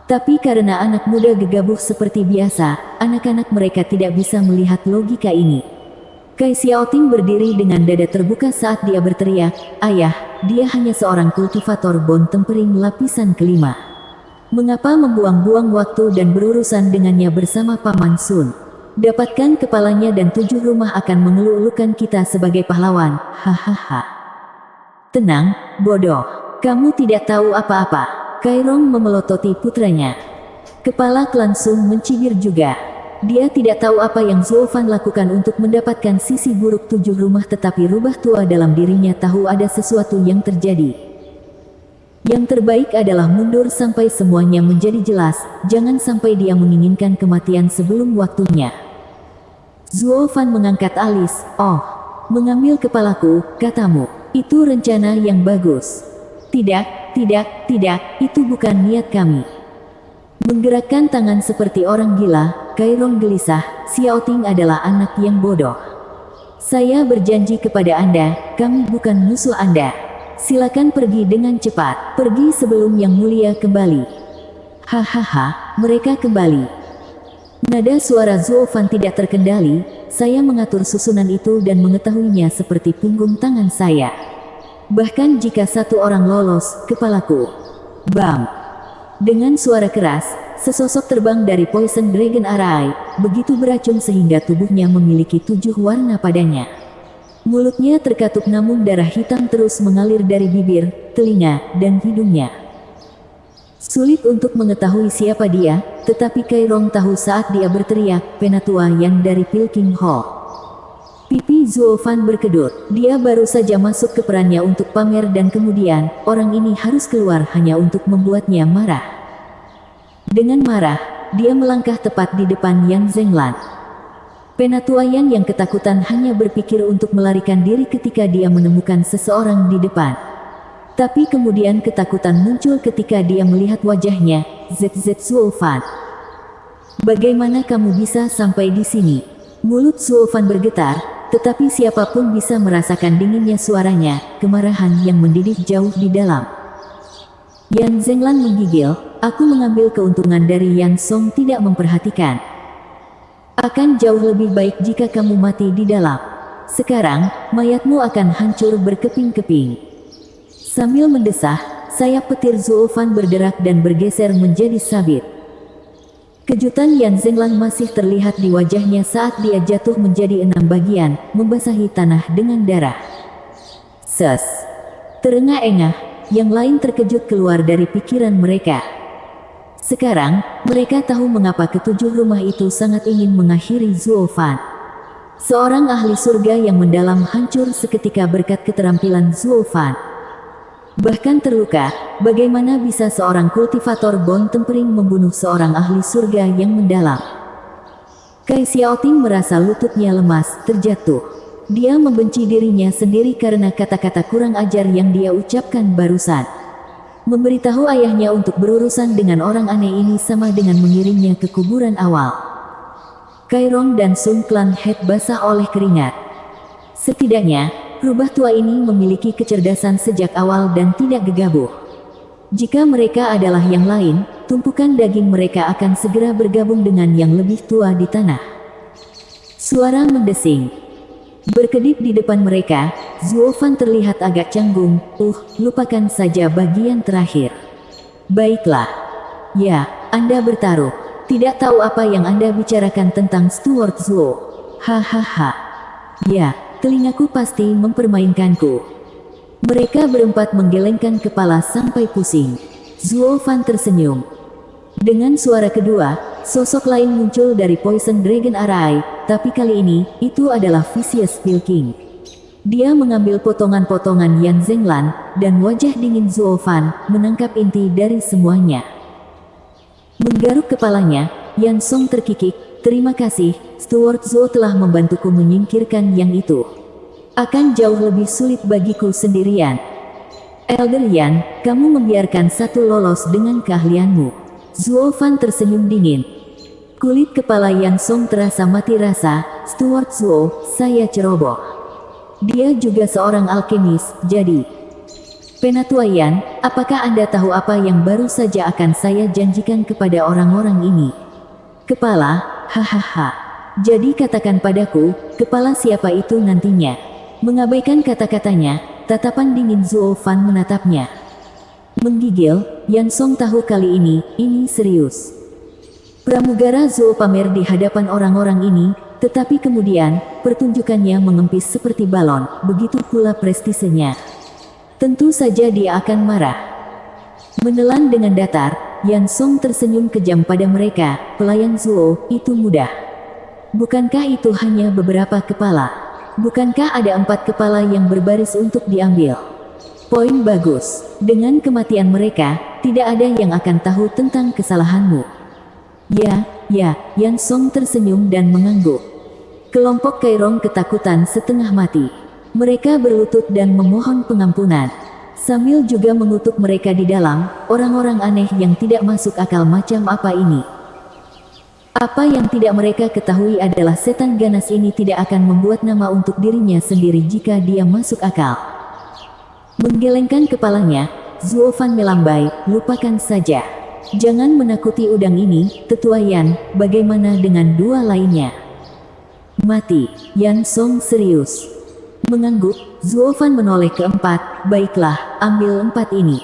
Tapi karena anak muda gegabah seperti biasa, anak-anak mereka tidak bisa melihat logika ini. Kai Xiaoting berdiri dengan dada terbuka saat dia berteriak, ayah, dia hanya seorang kultivator bone tempering lapisan kelima. Mengapa membuang-buang waktu dan berurusan dengannya bersama Paman Sun? Dapatkan kepalanya dan 7 rumah akan mengeluh-elukan kita sebagai pahlawan, hahaha. Tenang, bodoh. Kamu tidak tahu apa-apa. Kai Rong memelototi putranya. Kepala klan Sun mencibir juga. Dia tidak tahu apa yang Zuofan lakukan untuk mendapatkan sisi buruk 7 rumah tetapi rubah tua dalam dirinya tahu ada sesuatu yang terjadi. Yang terbaik adalah mundur sampai semuanya menjadi jelas, jangan sampai dia menginginkan kematian sebelum waktunya. Zuofan mengangkat alis, oh, mengambil kepalaku, katamu, itu rencana yang bagus. Tidak, itu bukan niat kami. Menggerakkan tangan seperti orang gila, Kai Rong gelisah, Xiaoting adalah anak yang bodoh. Saya berjanji kepada Anda, kami bukan musuh Anda. Silakan pergi dengan cepat, pergi sebelum Yang Mulia kembali. Hahaha, mereka kembali. Nada suara Zuofan tidak terkendali, saya mengatur susunan itu dan mengetahuinya seperti punggung tangan saya. Bahkan jika satu orang lolos, kepalaku. Bam! Dengan suara keras, sesosok terbang dari Poison Dragon Arai, begitu beracun sehingga tubuhnya memiliki 7 warna padanya. Mulutnya terkatup namun darah hitam terus mengalir dari bibir, telinga, dan hidungnya. Sulit untuk mengetahui siapa dia, tetapi Kai Rong tahu saat dia berteriak, Penatua yang dari Pilking Hall. Pipi Zuofan berkedut, dia baru saja masuk ke perannya untuk pamer dan kemudian, orang ini harus keluar hanya untuk membuatnya marah. Dengan marah, dia melangkah tepat di depan Yang Zenglan. Penatua yang ketakutan hanya berpikir untuk melarikan diri ketika dia menemukan seseorang di depan. Tapi kemudian ketakutan muncul ketika dia melihat wajahnya, ZZ Zuofan. Bagaimana kamu bisa sampai di sini? Mulut Zuofan bergetar, tetapi siapapun bisa merasakan dinginnya suaranya, kemarahan yang mendidih jauh di dalam. Yan Zenglan menggigil, aku mengambil keuntungan dari Yan Song tidak memperhatikan. Akan jauh lebih baik jika kamu mati di dalam. Sekarang, mayatmu akan hancur berkeping-keping. Sambil mendesah, sayap petir Zuofan berderak dan bergeser menjadi sabit. Kejutan Yan Zenglan masih terlihat di wajahnya saat dia jatuh menjadi 6 bagian, membasahi tanah dengan darah. Ses! Terengah-engah, yang lain terkejut keluar dari pikiran mereka. Sekarang, mereka tahu mengapa ketujuh rumah itu sangat ingin mengakhiri Zuofan. Seorang ahli surga yang mendalam hancur seketika berkat keterampilan Zuofan. Bahkan terluka, bagaimana bisa seorang kultivator Bone Tempering membunuh seorang ahli surga yang mendalam? Kai Xiaoting merasa lututnya lemas, terjatuh. Dia membenci dirinya sendiri karena kata-kata kurang ajar yang dia ucapkan barusan. Memberitahu ayahnya untuk berurusan dengan orang aneh ini sama dengan mengirimnya ke kuburan awal. Kai Rong dan Sun Clan Head basah oleh keringat. Setidaknya, rubah tua ini memiliki kecerdasan sejak awal dan tidak gegabah. Jika mereka adalah yang lain, tumpukan daging mereka akan segera bergabung dengan yang lebih tua di tanah. Suara mendesing berkedip di depan mereka. Zuofan terlihat agak canggung. Lupakan saja bagian terakhir. Baiklah. Ya, Anda bertaruh. Tidak tahu apa yang Anda bicarakan tentang Stuart Zuo. Hahaha. Ya, telingaku pasti mempermainkanku. Mereka berempat menggelengkan kepala sampai pusing. Zuofan tersenyum. Dengan suara kedua, sosok lain muncul dari Poison Dragon Arai, tapi kali ini, itu adalah Vicious Pilking. Dia mengambil potongan-potongan Yan Zenglan, dan wajah dingin Zuofan menangkap inti dari semuanya. Menggaruk kepalanya, Yan Song terkikik. Terima kasih, Stuart Zuo telah membantuku menyingkirkan yang itu. Akan jauh lebih sulit bagiku sendirian. Elder Yan, kamu membiarkan satu lolos dengan keahlianmu. Zuofan tersenyum dingin. Kulit kepala Yan Song terasa mati rasa. Stuart Zuo, saya ceroboh. Dia juga seorang alkemis, jadi. Penatua Yan, apakah Anda tahu apa yang baru saja akan saya janjikan kepada orang-orang ini? Kepala. Hahaha. Jadi katakan padaku, kepala siapa itu nantinya? Mengabaikan kata-katanya, tatapan dingin Zuofan menatapnya. Menggigil, Yan Song tahu kali ini serius. Pramugara Zuo pamer di hadapan orang-orang ini, tetapi kemudian, pertunjukannya mengempis seperti balon, begitu pula prestisenya. Tentu saja dia akan marah. Menelan dengan datar, Yan Song tersenyum kejam pada mereka. Pelayan Zuo, itu mudah. Bukankah itu hanya beberapa kepala? Bukankah ada 4 kepala yang berbaris untuk diambil? Poin bagus. Dengan kematian mereka, tidak ada yang akan tahu tentang kesalahanmu. Ya, Yan Song tersenyum dan mengangguk. Kelompok Kai Rong ketakutan setengah mati. Mereka berlutut dan memohon pengampunan. Sambil juga mengutuk mereka di dalam, orang-orang aneh yang tidak masuk akal macam apa ini. Apa yang tidak mereka ketahui adalah setan ganas ini tidak akan membuat nama untuk dirinya sendiri jika dia masuk akal. Menggelengkan kepalanya, Zuofan melambai, lupakan saja. Jangan menakuti udang ini, Tetua Yan, bagaimana dengan 2 lainnya? Mati, Yan Song serius. Mengangguk, Zuofan menoleh ke 4, baiklah, ambil 4 ini.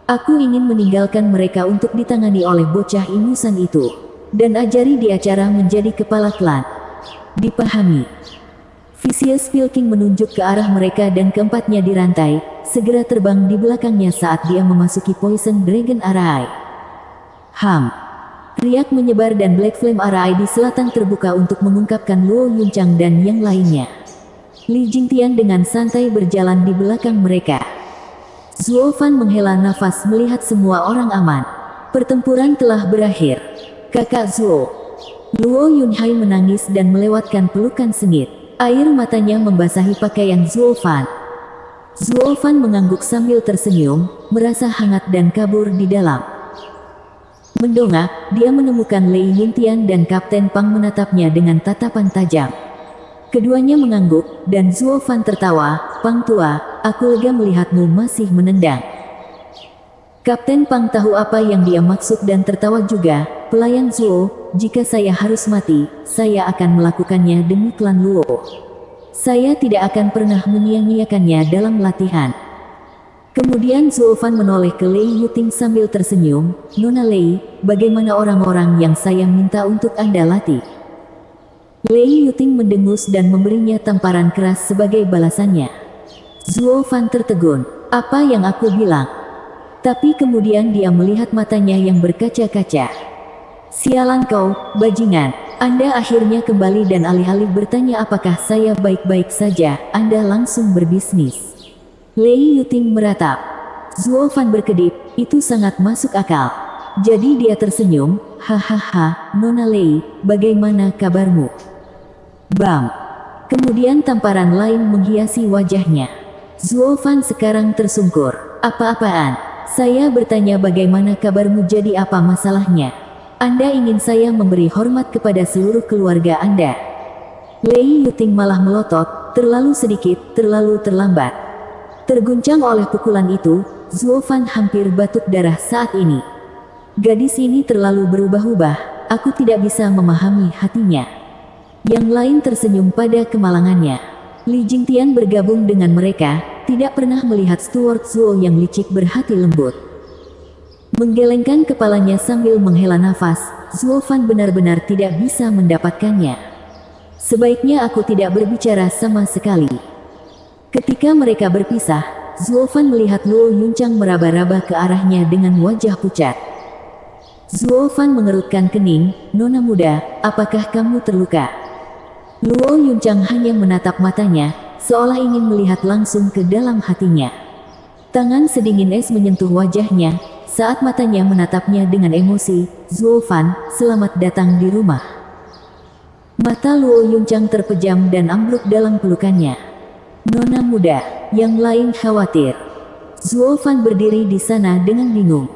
Aku ingin meninggalkan mereka untuk ditangani oleh bocah ingusan itu. Dan ajari dia cara menjadi kepala klan. Dipahami. Vicious Pilking menunjuk ke arah mereka dan keempatnya dirantai, segera terbang di belakangnya saat dia memasuki Poison Dragon Arai. Riak menyebar dan Black Flame Arai di selatan terbuka untuk mengungkapkan Luo Yunchang dan yang lainnya. Li Jingtian dengan santai berjalan di belakang mereka. Zuofan menghela nafas melihat semua orang aman. Pertempuran telah berakhir. Kakak Zuo. Luo Yunhai menangis dan melewatkan pelukan sengit. Air matanya membasahi pakaian Zuofan. Zuo Fan mengangguk sambil tersenyum, merasa hangat dan kabur di dalam. Mendongak, dia menemukan Lei Yuntian dan Kapten Pang menatapnya dengan tatapan tajam. Keduanya mengangguk, dan Zuo Fan tertawa. "Pang tua, aku lega melihatmu masih menendang." Kapten Pang tahu apa yang dia maksud dan tertawa juga. "Pelayan Zuo, jika saya harus mati, saya akan melakukannya demi klan Luo. Saya tidak akan pernah menyia-nyiakannya dalam latihan." Kemudian Zuo Fan menoleh ke Lei Yuting sambil tersenyum. "Nona Lei, bagaimana orang-orang yang saya minta untuk Anda latih?" Lei Yuting mendengus dan memberinya tamparan keras sebagai balasannya. Zuo Fan tertegun. "Apa yang aku bilang?" Tapi kemudian dia melihat matanya yang berkaca-kaca. "Sialan kau, bajingan. Anda akhirnya kembali dan alih-alih bertanya apakah saya baik-baik saja, Anda langsung berbisnis." Lei Yuting meratap. Zuo Fan berkedip, itu sangat masuk akal. Jadi dia tersenyum, "Hahaha, Nona Lei, bagaimana kabarmu?" Bam! Kemudian tamparan lain menghiasi wajahnya. Zuo Fan sekarang tersungkur. "Apa-apaan? Saya bertanya bagaimana kabarmu, jadi apa masalahnya? Anda ingin saya memberi hormat kepada seluruh keluarga Anda?" Lei Yuting malah melotot, "Terlalu sedikit, terlalu terlambat." Terguncang oleh pukulan itu, Zuo Fan hampir batuk darah saat ini. Gadis ini terlalu berubah-ubah, aku tidak bisa memahami hatinya. Yang lain tersenyum pada kemalangannya. Li Jingtian bergabung dengan mereka, tidak pernah melihat Steward Zuo yang licik berhati lembut. Menggelengkan kepalanya sambil menghela nafas, Zuo Fan benar-benar tidak bisa mendapatkannya. "Sebaiknya aku tidak berbicara sama sekali." Ketika mereka berpisah, Zuo Fan melihat Luo Yuncang meraba-raba ke arahnya dengan wajah pucat. Zuo Fan mengerutkan kening, "Nona muda, apakah kamu terluka?" Luo Yuncang hanya menatap matanya, seolah ingin melihat langsung ke dalam hatinya. Tangan sedingin es menyentuh wajahnya, saat matanya menatapnya dengan emosi. "Zuo Fan, selamat datang di rumah." Mata Luo Yuncang terpejam dan ambruk dalam pelukannya. "Nona muda," yang lain khawatir. Zuo Fan berdiri di sana dengan bingung.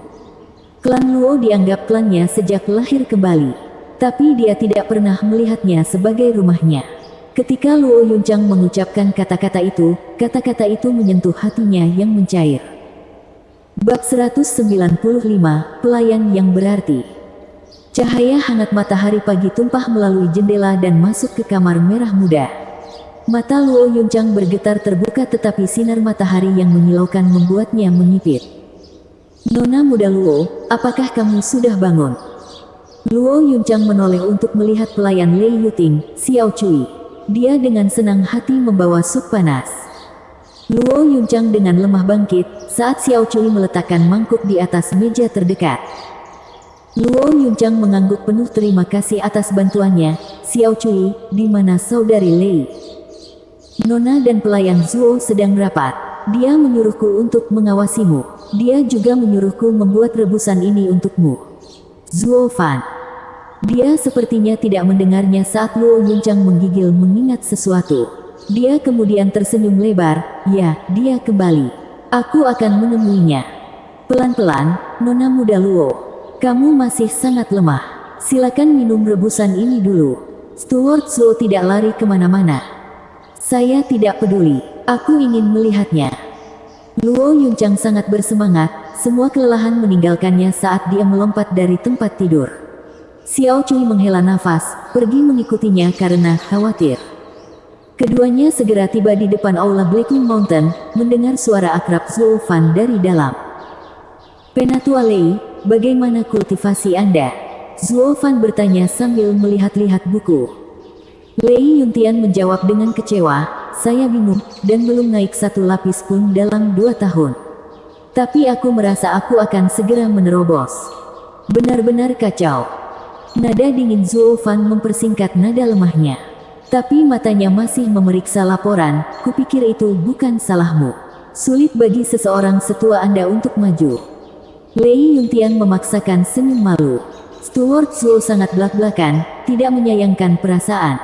Klan Luo dianggap klannya sejak lahir kembali. Tapi dia tidak pernah melihatnya sebagai rumahnya. Ketika Luo Yuncang mengucapkan kata-kata itu menyentuh hatinya yang mencair. Bab 195, Pelayan yang Berarti. Cahaya hangat matahari pagi tumpah melalui jendela dan masuk ke kamar merah muda. Mata Luo Yuncang bergetar terbuka, tetapi sinar matahari yang menyilaukan membuatnya menyipit. "Nona muda Luo, apakah kamu sudah bangun?" Luo Yuncang menoleh untuk melihat pelayan Lei Yuting, Xiao Cui. Dia dengan senang hati membawa sup panas. Luo Yuncang dengan lemah bangkit, saat Xiao Cui meletakkan mangkuk di atas meja terdekat. Luo Yuncang mengangguk penuh terima kasih atas bantuannya. "Xiao Cui, di mana saudari Lei?" "Nona dan pelayan Zuo sedang rapat. Dia menyuruhku untuk mengawasimu. Dia juga menyuruhku membuat rebusan ini untukmu." Zuo Fan. Dia sepertinya tidak mendengarnya saat Luo Yuncang menggigil mengingat sesuatu. Dia kemudian tersenyum lebar. "Ya, dia kembali. Aku akan menemuinya." "Pelan-pelan, Nona muda Luo. Kamu masih sangat lemah. Silakan minum rebusan ini dulu." Steward Zuo tidak lari kemana-mana. "Saya tidak peduli. Aku ingin melihatnya." Luo Yuncang sangat bersemangat, semua kelelahan meninggalkannya saat dia melompat dari tempat tidur. Xiao Cui menghela nafas, pergi mengikutinya karena khawatir. Keduanya segera tiba di depan aula Blackwing Mountain, mendengar suara akrab Zuo Fan dari dalam. "Penatua Lei, bagaimana kultivasi Anda?" Zuo Fan bertanya sambil melihat-lihat buku. Lei Yuntian menjawab dengan kecewa, "Saya bingung, dan belum naik satu lapis pun dalam 2 tahun. Tapi aku merasa aku akan segera menerobos." "Benar-benar kacau." Nada dingin Zuo Fan mempersingkat nada lemahnya. Tapi matanya masih memeriksa laporan. "Kupikir itu bukan salahmu. Sulit bagi seseorang setua Anda untuk maju." Lei Yuntian memaksakan senyum malu. Steward Zuo sangat belak-belakan, tidak menyayangkan perasaan.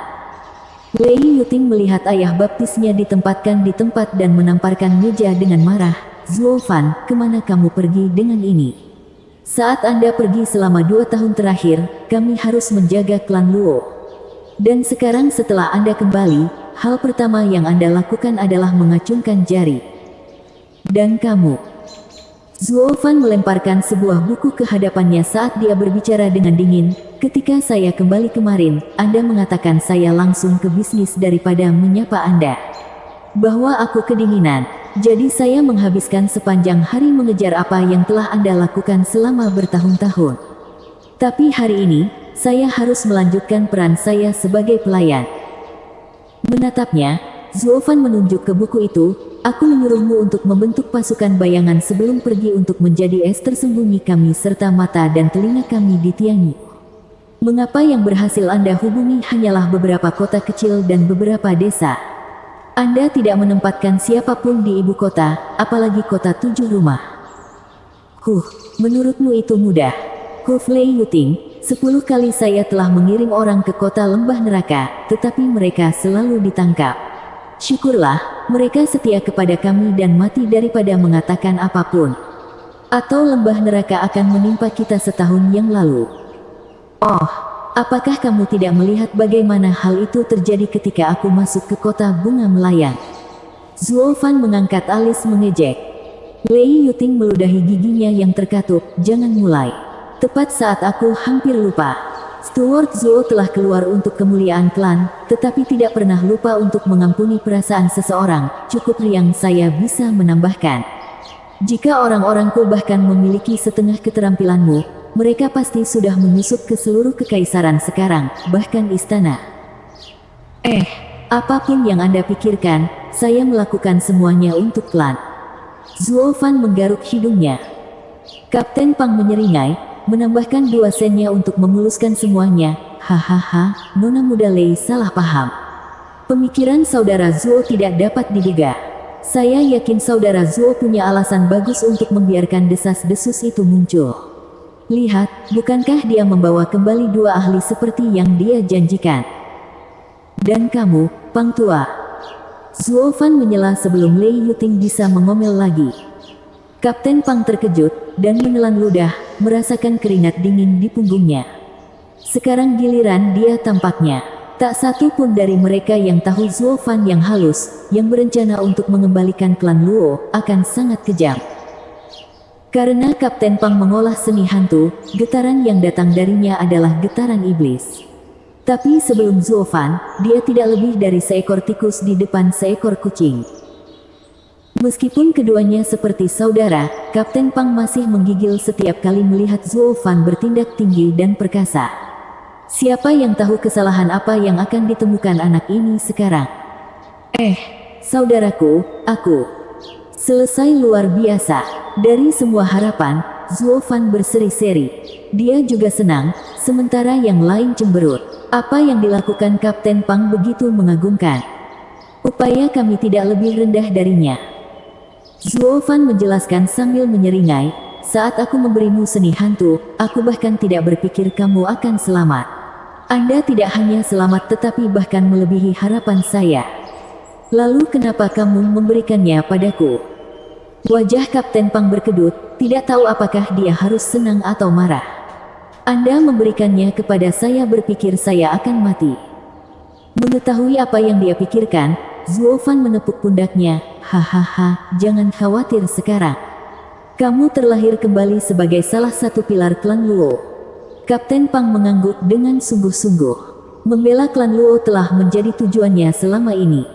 Lei Yuting melihat ayah baptisnya ditempatkan di tempat dan menamparkan meja dengan marah. Zuo Fan, kemana kamu pergi dengan ini? Saat Anda pergi selama 2 tahun terakhir, kami harus menjaga klan Luo. Dan sekarang setelah Anda kembali, hal pertama yang Anda lakukan adalah mengacungkan jari. Dan kamu. Zuo Fan melemparkan sebuah buku ke hadapannya saat dia berbicara dengan dingin. Ketika saya kembali kemarin, Anda mengatakan saya langsung ke bisnis daripada menyapa Anda. Bahwa aku kedinginan. Jadi saya menghabiskan sepanjang hari mengejar apa yang telah Anda lakukan selama bertahun-tahun. Tapi hari ini, saya harus melanjutkan peran saya sebagai pelayan. Menatapnya, Zuo Fan menunjuk ke buku itu. Aku menyuruhmu untuk membentuk pasukan bayangan sebelum pergi untuk menjadi es tersembunyi kami serta mata dan telinga kami di Tianyu. Mengapa yang berhasil Anda hubungi hanyalah beberapa kota kecil dan beberapa desa? Anda tidak menempatkan siapapun di ibu kota, apalagi kota 7 rumah. Menurutmu itu mudah? Lei Yuting, 10 kali saya telah mengirim orang ke kota lembah neraka, tetapi mereka selalu ditangkap. Syukurlah, mereka setia kepada kami dan mati daripada mengatakan apapun. Atau lembah neraka akan menimpa kita setahun yang lalu. Apakah kamu tidak melihat bagaimana hal itu terjadi ketika aku masuk ke kota bunga melayang? Zuo Fan mengangkat alis mengejek. Lei Yuting meludahi giginya yang terkatup, jangan mulai. Tepat saat aku hampir lupa. Steward Zuo telah keluar untuk kemuliaan klan, tetapi tidak pernah lupa untuk mengampuni perasaan seseorang. Cukup riang saya bisa menambahkan. Jika orang-orangku bahkan memiliki setengah keterampilanmu, mereka pasti sudah menyusup ke seluruh kekaisaran sekarang, bahkan istana. Apapun yang Anda pikirkan, saya melakukan semuanya untuk klan. Zuo Fan menggaruk hidungnya. Kapten Pang menyeringai, menambahkan 2 sennya untuk memuluskan semuanya. Hahaha, Nona muda Lei salah paham. Pemikiran saudara Zuo tidak dapat diduga. Saya yakin saudara Zuo punya alasan bagus untuk membiarkan desas-desus itu muncul. Lihat, bukankah dia membawa kembali 2 ahli seperti yang dia janjikan? Dan kamu, Pang Tua. Zuo Fan menyela sebelum Lei Yuting bisa mengomel lagi. Kapten Pang terkejut, dan menelan ludah, merasakan keringat dingin di punggungnya. Sekarang giliran dia tampaknya. Tak satu pun dari mereka yang tahu Zuo Fan yang halus, yang berencana untuk mengembalikan klan Luo, akan sangat kejam. Karena Kapten Pang mengolah seni hantu, getaran yang datang darinya adalah getaran iblis. Tapi sebelum Zuo Fan, dia tidak lebih dari seekor tikus di depan seekor kucing. Meskipun keduanya seperti saudara, Kapten Pang masih menggigil setiap kali melihat Zuo Fan bertindak tinggi dan perkasa. Siapa yang tahu kesalahan apa yang akan ditemukan anak ini sekarang? Saudaraku, aku selesai luar biasa. Dari semua harapan, Zuo Fan berseri-seri. Dia juga senang, sementara yang lain cemberut. Apa yang dilakukan Kapten Pang begitu mengagumkan. Upaya kami tidak lebih rendah darinya. Zuo Fan menjelaskan sambil menyeringai, saat aku memberimu seni hantu, aku bahkan tidak berpikir kamu akan selamat. Anda tidak hanya selamat tetapi bahkan melebihi harapan saya. Lalu kenapa kamu memberikannya padaku? Wajah Kapten Pang berkedut, tidak tahu apakah dia harus senang atau marah. Anda memberikannya kepada saya berpikir saya akan mati. Mengetahui apa yang dia pikirkan, Zuo Fan menepuk pundaknya. Hahaha, jangan khawatir sekarang. Kamu terlahir kembali sebagai salah satu pilar klan Luo. Kapten Pang mengangguk dengan sungguh-sungguh. Membela klan Luo telah menjadi tujuannya selama ini.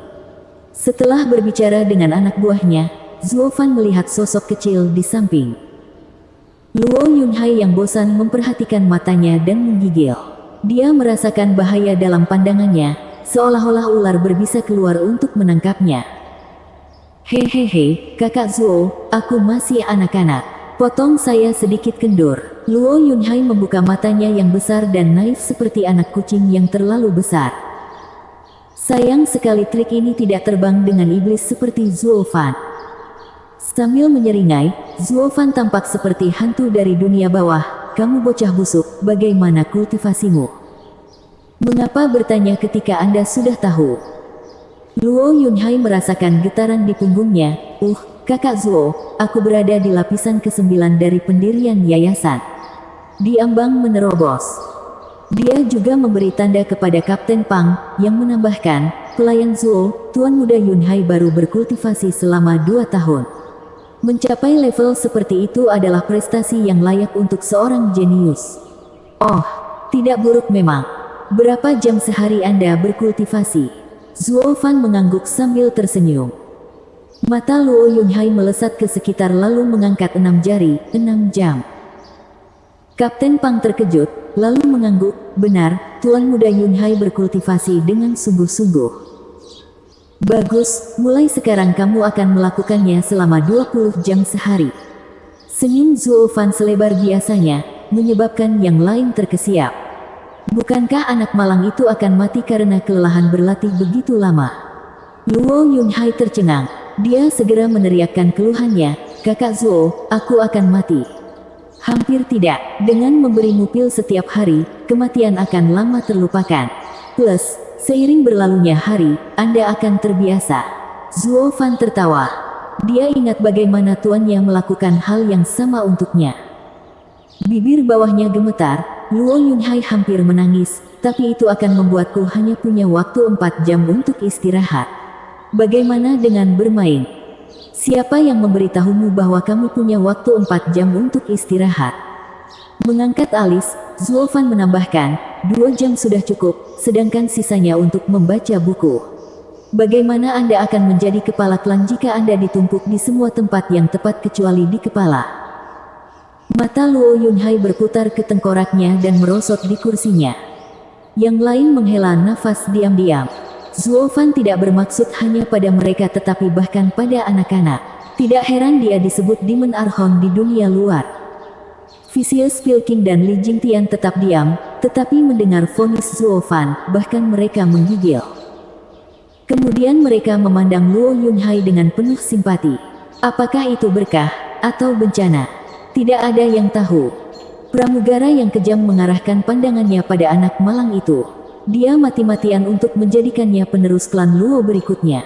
Setelah berbicara dengan anak buahnya, Zuo Fan melihat sosok kecil di samping. Luo Yunhai yang bosan memperhatikan matanya dan menggigil. Dia merasakan bahaya dalam pandangannya, seolah-olah ular berbisa keluar untuk menangkapnya. Hehehe, kakak Zuo, aku masih anak-anak. Potong saya sedikit kendur. Luo Yunhai membuka matanya yang besar dan naif seperti anak kucing yang terlalu besar. Sayang sekali trik ini tidak terbang dengan iblis seperti Zuo Fan. Sambil menyeringai, Zuo Fan tampak seperti hantu dari dunia bawah. Kamu bocah busuk, bagaimana kultivasimu? Mengapa bertanya ketika Anda sudah tahu? Luo Yunhai merasakan getaran di punggungnya. Kakak Zuo, aku berada di lapisan ke-9 dari pendirian yayasan. Diambang menerobos. Dia juga memberi tanda kepada Kapten Pang, yang menambahkan, pelayan Zuo, Tuan Muda Yunhai baru berkultivasi selama 2 tahun. Mencapai level seperti itu adalah prestasi yang layak untuk seorang jenius. Oh, tidak buruk memang. Berapa jam sehari Anda berkultivasi? Zuo Fan mengangguk sambil tersenyum. Mata Luo Yunhai melesat ke sekitar lalu mengangkat 6 jari, 6 jam. Kapten Pang terkejut, lalu mengangguk, benar, Tuan Muda Yunhai berkultivasi dengan sungguh-sungguh. Bagus, mulai sekarang kamu akan melakukannya selama 20 jam sehari. Senyum Zuo Fan selebar biasanya, menyebabkan yang lain terkesiap. Bukankah anak malang itu akan mati karena kelelahan berlatih begitu lama? Luo Yunhai tercengang. Dia segera meneriakkan keluhannya, Kakak Zuo, aku akan mati. Hampir tidak, dengan memberimu pil setiap hari, kematian akan lama terlupakan. Plus, seiring berlalunya hari, Anda akan terbiasa. Zuo Fan tertawa. Dia ingat bagaimana tuannya melakukan hal yang sama untuknya. Bibir bawahnya gemetar, Luo Yunhai hampir menangis, tapi itu akan membuatku hanya punya waktu 4 jam untuk istirahat. Bagaimana dengan bermain? Siapa yang memberitahumu bahwa kamu punya waktu 4 jam untuk istirahat? Mengangkat alis, Zuo Fan menambahkan, 2 jam sudah cukup, sedangkan sisanya untuk membaca buku. Bagaimana Anda akan menjadi kepala klan jika Anda ditumpuk di semua tempat yang tepat kecuali di kepala? Mata Luo Yunhai berputar ke tengkoraknya dan merosot di kursinya. Yang lain menghela nafas diam-diam. Zuo Fan tidak bermaksud hanya pada mereka tetapi bahkan pada anak-anak. Tidak heran dia disebut Demon Archon di dunia luar. Vicious Pilking dan Li Jingtian tetap diam, tetapi mendengar vonis Zuo Fan, bahkan mereka menggigil. Kemudian mereka memandang Luo Yunhai dengan penuh simpati. Apakah itu berkah atau bencana? Tidak ada yang tahu. Pramugara yang kejam mengarahkan pandangannya pada anak malang itu. Dia mati-matian untuk menjadikannya penerus klan Luo berikutnya.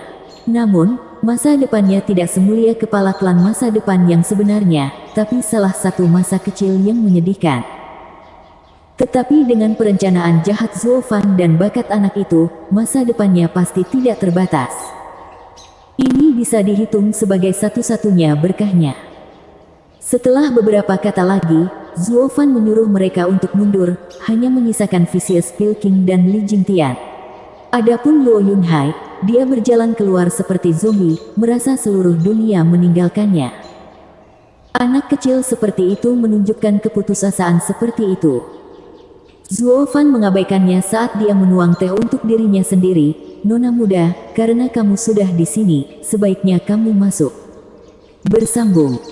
Namun, masa depannya tidak semulia kepala klan masa depan yang sebenarnya, tapi salah satu masa kecil yang menyedihkan. Tetapi dengan perencanaan jahat Zuo Fan dan bakat anak itu, masa depannya pasti tidak terbatas. Ini bisa dihitung sebagai satu-satunya berkahnya. Setelah beberapa kata lagi, Zuo Fan menyuruh mereka untuk mundur, hanya menyisakan Vicious Pilking dan Li Jingtian. Adapun Luo Yunhai, dia berjalan keluar seperti zombie, merasa seluruh dunia meninggalkannya. Anak kecil seperti itu menunjukkan keputusasaan seperti itu. Zuo Fan mengabaikannya saat dia menuang teh untuk dirinya sendiri. Nona muda, karena kamu sudah di sini, sebaiknya kamu masuk. Bersambung.